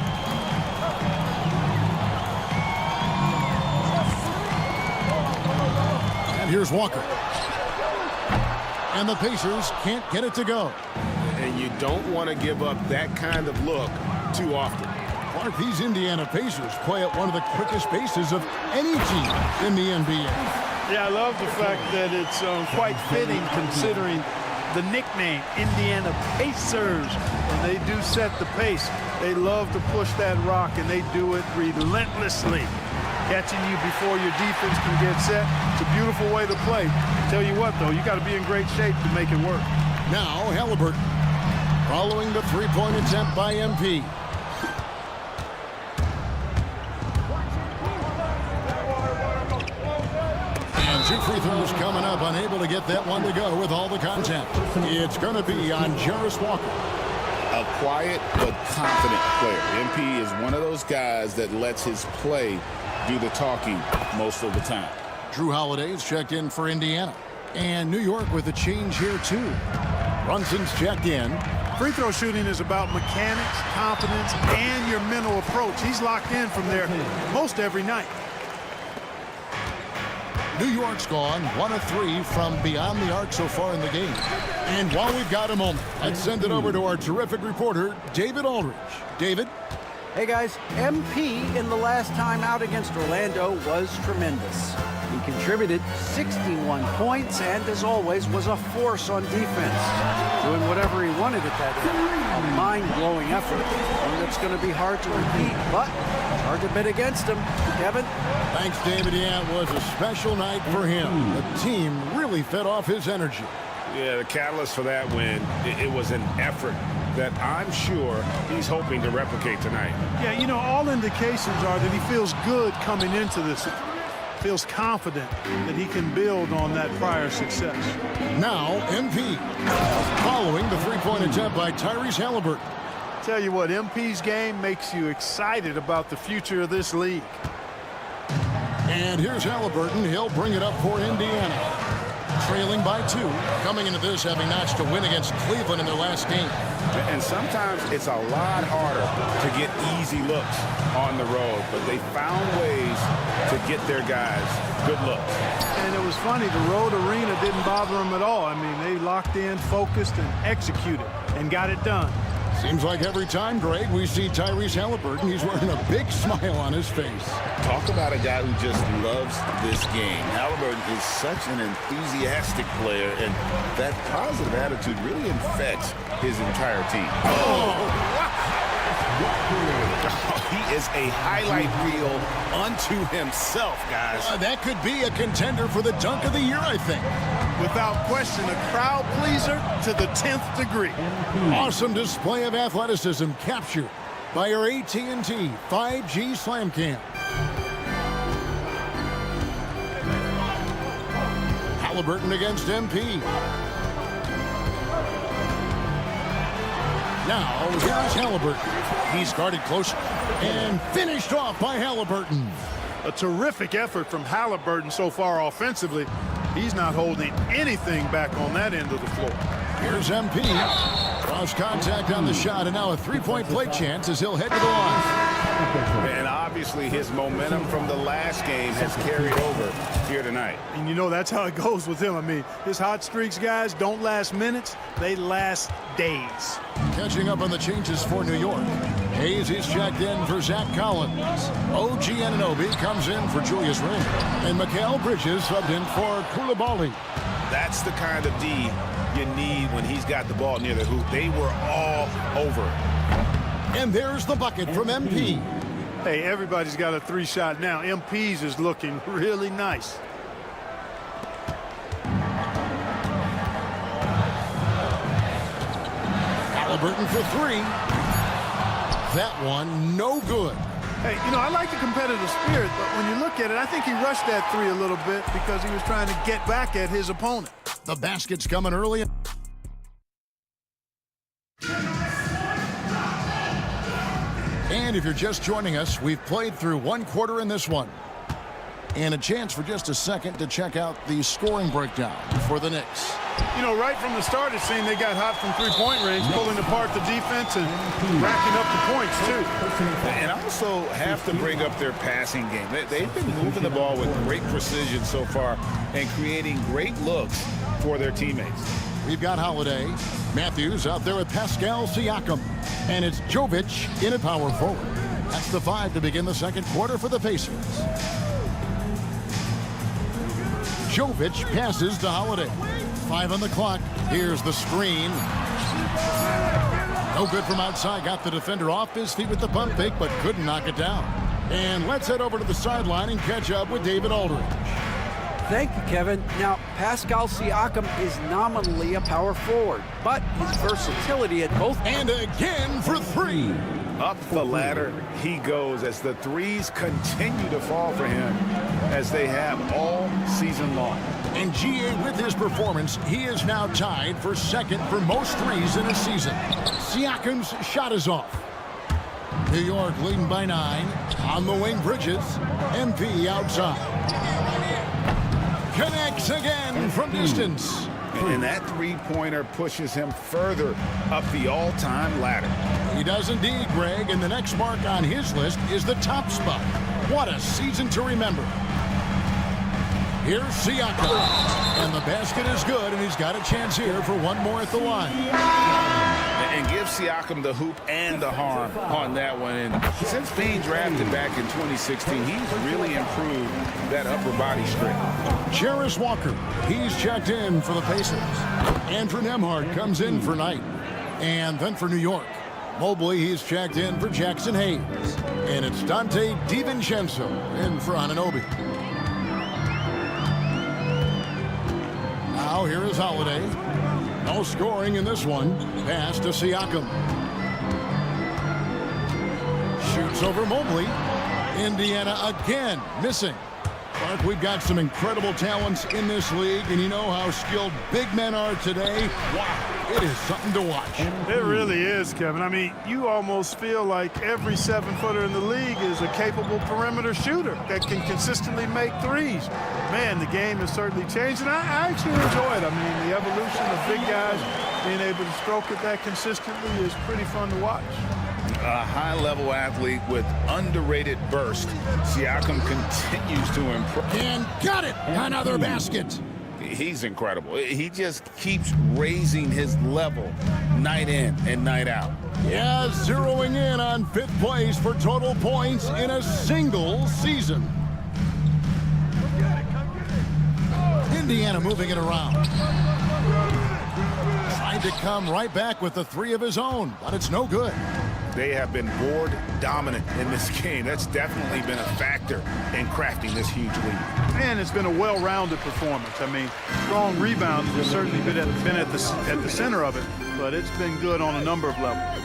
And here's Walker. And the Pacers can't get it to go. And you don't want to give up that kind of look too often. Clark, these Indiana Pacers play at one of the quickest paces of any team in the NBA. Yeah, I love the fact that it's quite fitting considering the nickname, Indiana Pacers. And they do set the pace. They love to push that rock, and they do it relentlessly. Catching you before your defense can get set. It's a beautiful way to play. Tell you what, though, you got to be in great shape to make it work. Now, Halliburton following the three-point attempt by MP. And 2 free throws coming up, unable to get that one to go with all the contact. It's going to be on Jarris Walker. A quiet but confident player. MP is one of those guys that lets his play do the talking most of the time. Drew Holiday's checked in for Indiana. And New York with a change here, too. Brunson's checked in. Free throw shooting is about mechanics, confidence, and your mental approach. He's locked in from there most every night. New York's gone 1 of 3 from beyond the arc so far in the game. And while we've got a moment, let's send it over to our terrific reporter, David Aldridge. David? Hey guys, MP in the last time out against Orlando was tremendous. He contributed 61 points and, as always, was a force on defense, doing whatever he wanted at that end. A mind-blowing effort, one that's going to be hard to repeat, but it's hard to bet against him. Kevin? Thanks, David. Yeah, it was a special night for him. The team really fed off his energy. Yeah, the catalyst for that win, it was an effort that I'm sure he's hoping to replicate tonight. Yeah, you know, all indications are that he feels good coming into this. Feels confident that he can build on that prior success. Now, MP. Following the three-point attempt by Tyrese Halliburton. Tell you what, MP's game makes you excited about the future of this league. And here's Halliburton. He'll bring it up for Indiana. Trailing by 2, coming into this having notched a win against Cleveland in their last game. And sometimes it's a lot harder to get easy looks on the road, but they found ways to get their guys good looks. And it was funny, the road arena didn't bother them at all. I mean, they locked in, focused, and executed, and got it done. Seems like every time, Greg, we see Tyrese Halliburton, he's wearing a big smile on his face. Talk about a guy who just loves this game. Halliburton is such an enthusiastic player, and that positive attitude really infects his entire team. He is a highlight reel unto himself, guys. That could be a contender for the dunk of the year, I think. Without question, a crowd pleaser to the 10th degree. Awesome display of athleticism captured by our AT&T 5G Slam Cam. Halliburton against MP. Now, here's Halliburton. He's guarded closer and finished off by Halliburton. A terrific effort from Halliburton so far offensively. He's not holding anything back on that end of the floor. Here's MP. Cross contact on the shot, and now a three-point play chance as he'll head to the line. And obviously his momentum from the last game has carried over here tonight. And you know that's how it goes with him. I mean, his hot streaks, guys, don't last minutes. They last days. Catching up on the changes for New York. Hayes is checked in for Zach Collins. OG Anunoby comes in for Julius Randle. And Mikal Bridges subbed in for Koulibaly. That's the kind of D you need when he's got the ball near the hoop. They were all over. And there's the bucket from MP. Hey, everybody's got a three-shot now. MP's is looking really nice. Halliburton for three. That one, no good. Hey, you know, I like the competitive spirit, but when you look at it, I think he rushed that three a little bit because he was trying to get back at his opponent. The basket's coming early. And if you're just joining us, we've played through one quarter in this one. And a chance for just a second to check out the scoring breakdown for the Knicks. You know, right from the start, it seemed they got hot from three-point range, pulling apart the defense and racking up the points, too. And also have to bring up their passing game. They've been moving the ball with great precision so far and creating great looks for their teammates. We've got Holiday. Matthews out there with Pascal Siakam. And it's Jovic in at power forward. That's the 5 to begin the second quarter for the Pacers. Jovic passes to Holiday. 5 on the clock. Here's the screen. No good from outside. Got the defender off his feet with the pump fake, but couldn't knock it down. And let's head over to the sideline and catch up with David Aldridge. Thank you, Kevin. Now, Pascal Siakam is nominally a power forward, but his versatility at both. And again for three. Up the ladder he goes as the threes continue to fall for him as they have all season long. And GA, with his performance, he is now tied for second for most threes in a season. Siakam's shot is off. New York leading by 9. On the wing, Bridges. MP outside. Connects again from distance. And that three-pointer pushes him further up the all-time ladder. He does indeed, Greg, and the next mark on his list is the top spot. What a season to remember. Here's Siakam, and the basket is good, and he's got a chance here for one more at the line. And give Siakam the hoop and the harm on that one. And since being drafted back in 2016, he's really improved that upper body strength. Jarris Walker, he's checked in for the Pacers. Andrew Nembhard comes in for Knight. And then for New York, Mobley, he's checked in for Jackson Hayes. And it's Dante DiVincenzo in for Anunoby. Now here is Holiday. No scoring in this one. Pass to Siakam. Shoots over Mobley. Indiana again missing. Clark, we've got some incredible talents in this league, and you know how skilled big men are today. Wow, it is something to watch. It really is, Kevin. I mean, you almost feel like every 7-footer in the league is a capable perimeter shooter that can consistently make threes. Man, the game has certainly changed, and I actually enjoy it. I mean, the evolution of big guys being able to stroke it that consistently is pretty fun to watch. A high-level athlete with underrated burst. Siakam continues to improve. And got it! Another basket. He's incredible. He just keeps raising his level night in and night out. Yeah, zeroing in on 5th place for total points in a single season. Indiana moving it around. Trying to come right back with the 3 of his own, but it's no good. They have been board dominant in this game. That's definitely been a factor in crafting this huge lead. And it's been a well-rounded performance. I mean, strong rebounds have certainly been at the center of it, but it's been good on a number of levels.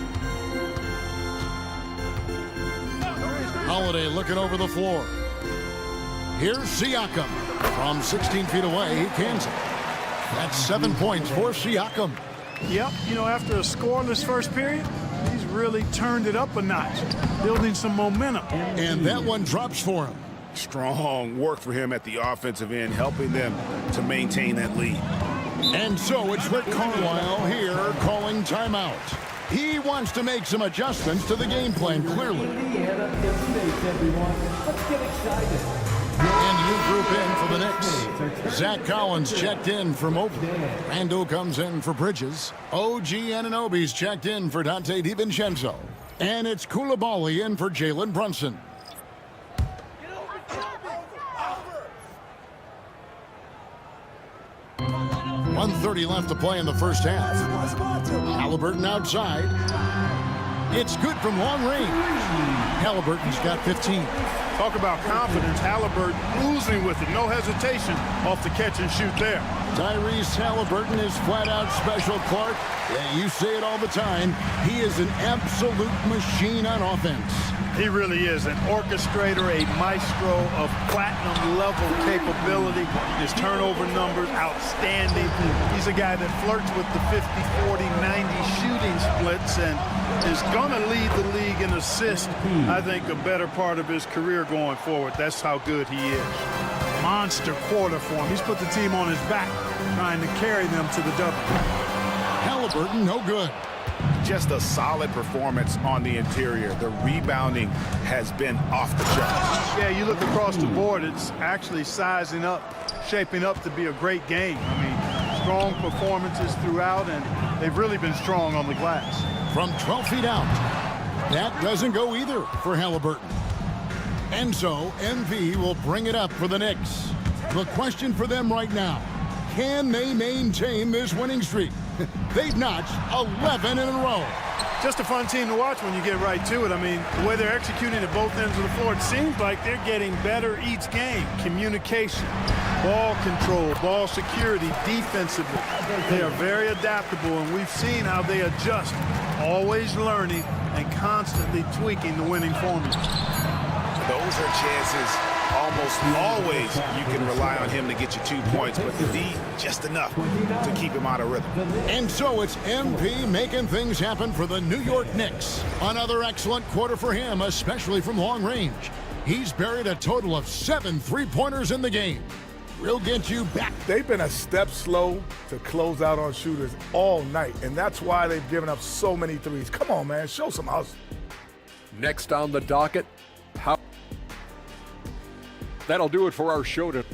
Holiday looking over the floor. Here's Siakam. From 16 feet away, he cans it. That's 7 points for Siakam. Yep, you know, after a scoreless first period, he's really turned it up a notch, building some momentum. And that one drops for him. Strong work for him at the offensive end, helping them to maintain that lead. And so it's Rick Carlisle here calling timeout. He wants to make some adjustments to the game plan, clearly. Indiana State, everyone. Let's get excited. And new group in for the Knicks. Zach Collins checked in for Mobley. Randle comes in for Bridges. OG Anunoby's checked in for Dante DiVincenzo. And it's Koulibaly in for Jalen Brunson. 1:30 left to play in the first half. Halliburton outside. It's good from long range. Halliburton's got 15. Talk about confidence. Halliburton oozing with it. No hesitation off the catch and shoot there. Tyrese Halliburton is flat out special, Clark. Yeah, you say it all the time. He is an absolute machine on offense. He really is an orchestrator, a maestro of platinum-level capability. His turnover numbers, outstanding. He's a guy that flirts with the 50, 40, 90 shooting splits and is going to lead the league in assists, I think, a better part of his career going forward. That's how good he is. Monster quarter for him. He's put the team on his back, trying to carry them to the W. Halliburton, no good. Just a solid performance on the interior. The rebounding has been off the charts. Yeah, you look across the board, it's actually sizing up, shaping up to be a great game. I mean, strong performances throughout, and they've really been strong on the glass. From 12 feet out, that doesn't go either for Halliburton. And so, MP will bring it up for the Knicks. The question for them right now, can they maintain this winning streak? They've notched 11 in a row. Just a fun team to watch when you get right to it. I mean, the way they're executing at both ends of the floor, it seems like they're getting better each game. Communication, ball control, ball security, defensively. They are very adaptable, and we've seen how they adjust, always learning and constantly tweaking the winning formula. Those are chances almost always you can rely on him to get you 2 points, but the D just enough to keep him out of rhythm. And so it's MP making things happen for the New York Knicks. Another excellent quarter for him, especially from long range. He's buried a total of 7 three-pointers in the game. We'll get you back. They've been a step slow to close out on shooters all night, and that's why they've given up so many threes. Come on, man, show some hustle. Next on the docket, that'll do it for our show today.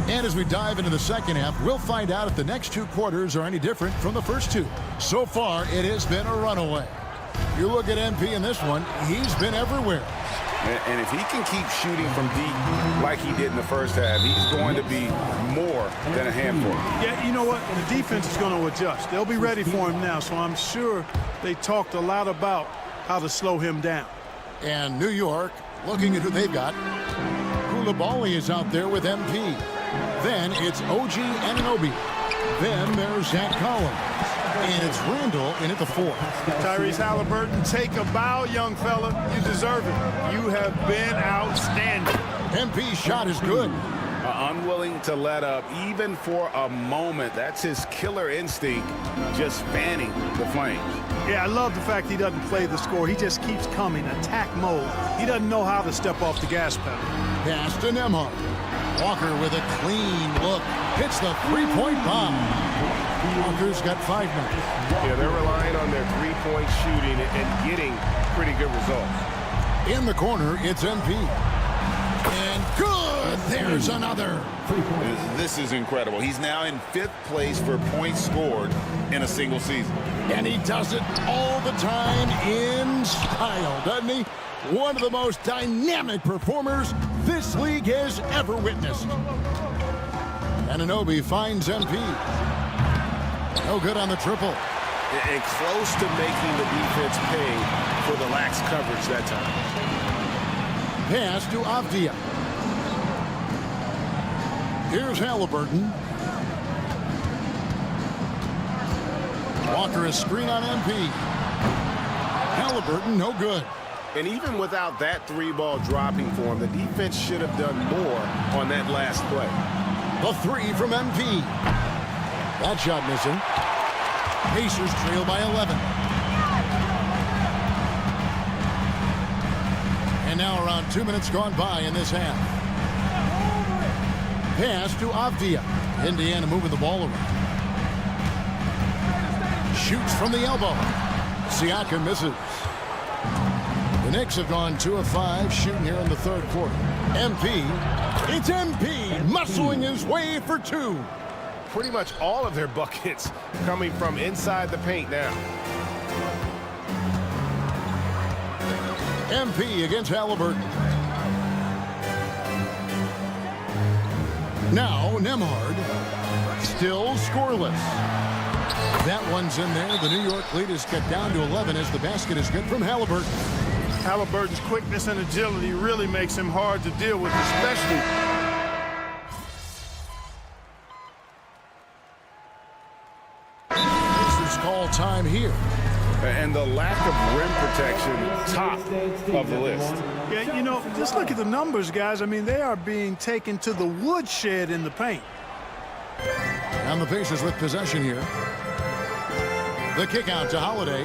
And as we dive into the second half, we'll find out if the next 2 quarters are any different from the first 2. So far, it has been a runaway. You look at MP in this one, he's been everywhere. And if he can keep shooting from deep like he did in the first half, he's going to be more than a handful. Yeah, you know what? The defense is going to adjust. They'll be ready for him now, so I'm sure they talked a lot about how to slow him down. And New York, looking at who they've got, Koulibaly is out there with MP. Then it's OG Anunoby. Then there's Zach Collins. And it's Randall in at the 4. Tyrese Halliburton, take a bow, young fella. You deserve it. You have been outstanding. MP's shot is good. Unwilling to let up even for a moment. That's his killer instinct, just fanning the flames. Yeah, I love the fact he doesn't play the score. He just keeps coming, attack mode. He doesn't know how to step off the gas pedal. Pass to Nembhard. Walker with a clean look. Hits the three-point bomb. Walker's got 5 now. Yeah, they're relying on their three-point shooting and getting pretty good results. In the corner, it's MP. And good! There's another. This is incredible. He's now in 5th place for points scored in a single season. And he does it all the time in style, doesn't he? One of the most dynamic performers this league has ever witnessed. Anunoby finds MP. No good on the triple. And close to making the defense pay for the lax coverage that time. Pass to Avdia. Here's Halliburton. Walker a screen on MP. Halliburton, no good. And even without that 3-ball dropping for him, the defense should have done more on that last play. The 3 from MP. That shot missing. Pacers trail by 11. And now around 2 minutes gone by in this half. Pass to Avdia. Indiana moving the ball around. Shoots from the elbow. Siakam misses. The Knicks have gone 2 of 5 shooting here in the third quarter. MP. It's MP muscling his way for 2. Pretty much all of their buckets coming from inside the paint now. MP against Halliburton. Now Nembhard. Still scoreless. That one's in there. The New York lead is cut down to 11 as the basket is good from Halliburton. Halliburton's quickness and agility really makes him hard to deal with, especially. This is call time here. And the lack of rim protection, top of the list. Yeah, you know, just look at the numbers, guys. I mean, they are being taken to the woodshed in the paint. And the Pacers with possession here. The kick out to Holiday.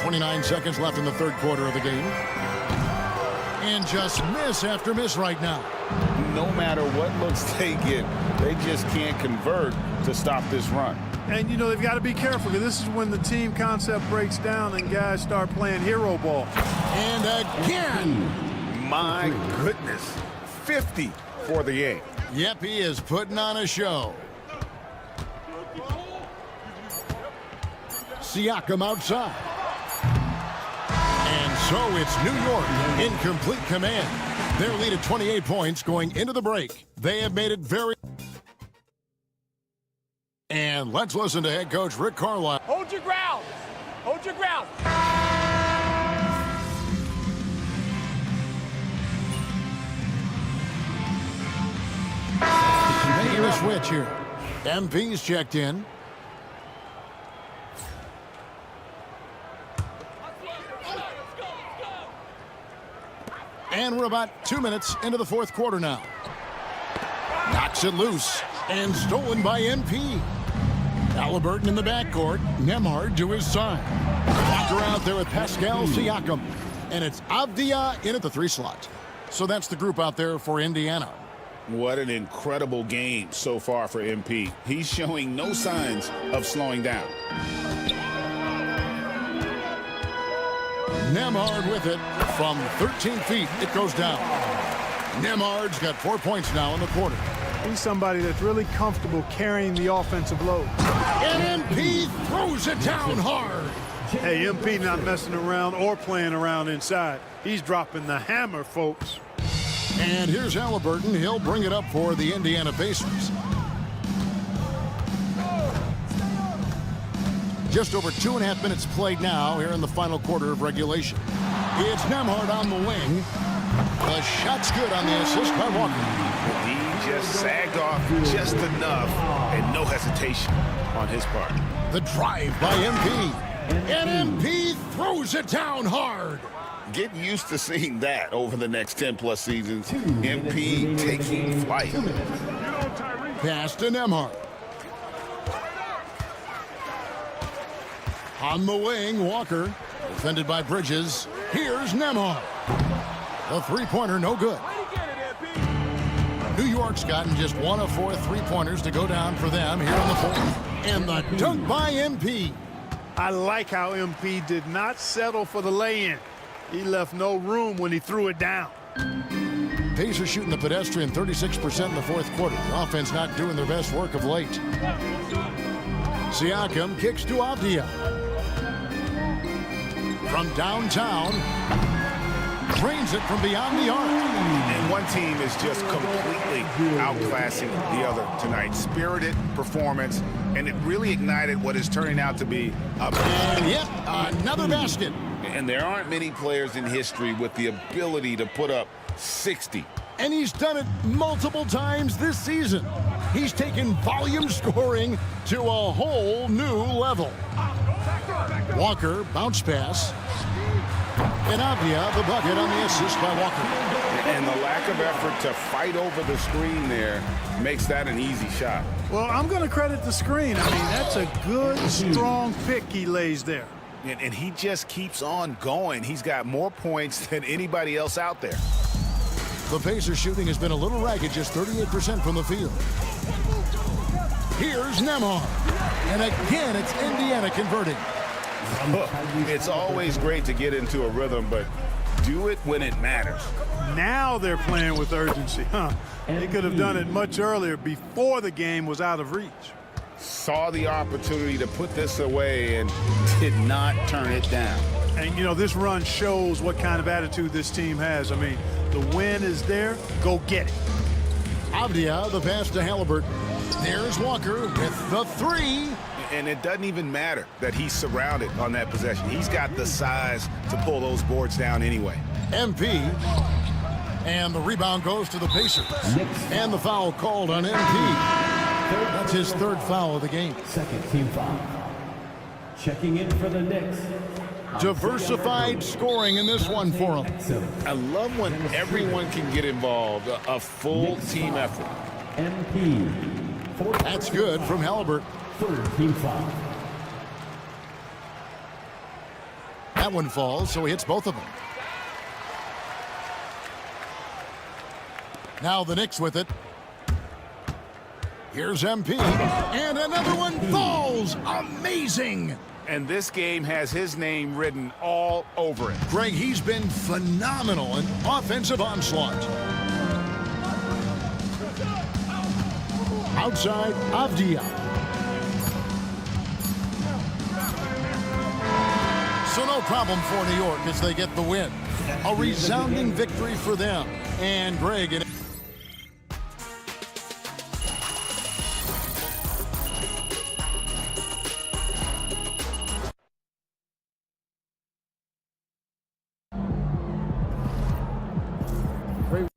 29 seconds left in the third quarter of the game. And just miss after miss right now. No matter what looks they get, they just can't convert to stop this run. And, you know, they've got to be careful because this is when the team concept breaks down and guys start playing hero ball. And again. My goodness. 50 for the game. Yep, he is putting on a show. Siakam outside. And so it's New York in complete command. Their lead at 28 points going into the break. They have made it very... And let's listen to head coach Rick Carlisle. Hold your ground. Hold your ground. Making a switch here. MP's checked in. And we're about 2 minutes into the fourth quarter now. Knocks it loose and stolen by MP. Halliburton in the backcourt. Nembhard to his side. Walker out there with Pascal Siakam. And it's Avdia in at the 3 slot. So that's the group out there for Indiana. What an incredible game so far for MP. He's showing no signs of slowing down. Nembhard with it from 13 feet. It goes down. Nembhard's got 4 points now in the quarter. He's somebody that's really comfortable carrying the offensive load. And MP throws it down hard. Hey, MP not messing around or playing around inside. He's dropping the hammer, folks. And here's Halliburton. He'll bring it up for the Indiana Pacers. Just over 2.5 minutes played now here in the final quarter of regulation. It's Nembhard on the wing. The shot's good on the assist by Walker. He just sagged off just enough and no hesitation on his part. The drive by MP. And MP throws it down hard. Get used to seeing that over the next 10-plus seasons. MP taking flight. Pass to Nembhard. On the wing, Walker. Defended by Bridges. Here's Nembhard. The three-pointer, no good. New York's gotten just 1 of 4 three-pointers to go down for them here in the fourth. And the dunk by MP. I like how MP did not settle for the lay-in. He left no room when he threw it down. Pacers shooting the pedestrian 36% in the fourth quarter. The offense not doing their best work of late. Siakam kicks to Avdia. From downtown. Drains it from beyond the arc. And one team is just completely outclassing the other tonight. Spirited performance, and it really ignited what is turning out to be a... And yep, another basket. And there aren't many players in history with the ability to put up 60. And he's done it multiple times this season. He's taken volume scoring to a whole new level. Walker, bounce pass. And Avdia, the bucket on the assist by Walker. And the lack of effort to fight over the screen there makes that an easy shot. Well, I'm going to credit the screen. I mean, that's a good, strong pick he lays there. And he just keeps on going. He's got more points than anybody else out there. The Pacers shooting has been a little ragged, just 38% from the field. Here's Nembhard. And again, it's Indiana converting. Look, it's always great to get into a rhythm, but do it when it matters. Now they're playing with urgency, huh? They could have done it much earlier before the game was out of reach. Saw the opportunity to put this away and did not turn it down. And, you know, this run shows what kind of attitude this team has. I mean, the win is there. Go get it. Avdia, the pass to Halliburton. There's Walker with the three. And it doesn't even matter that he's surrounded on that possession. He's got the size to pull those boards down anyway. MP. And the rebound goes to the Pacers. And the foul called on MP. That's his third foul of the game. Second team foul. Checking in for the Knicks. Diversified scoring in this one for him. I love when everyone can get involved, a full team effort. MP. That's good from Halliburton. Third team foul. That one falls, so he hits both of them. Now the Knicks with it. Here's MP, and another one falls. Amazing. And this game has his name written all over it. Greg, he's been phenomenal in offensive onslaught. Outside, Avdia. So no problem for New York as they get the win. A resounding victory for them. And Greg...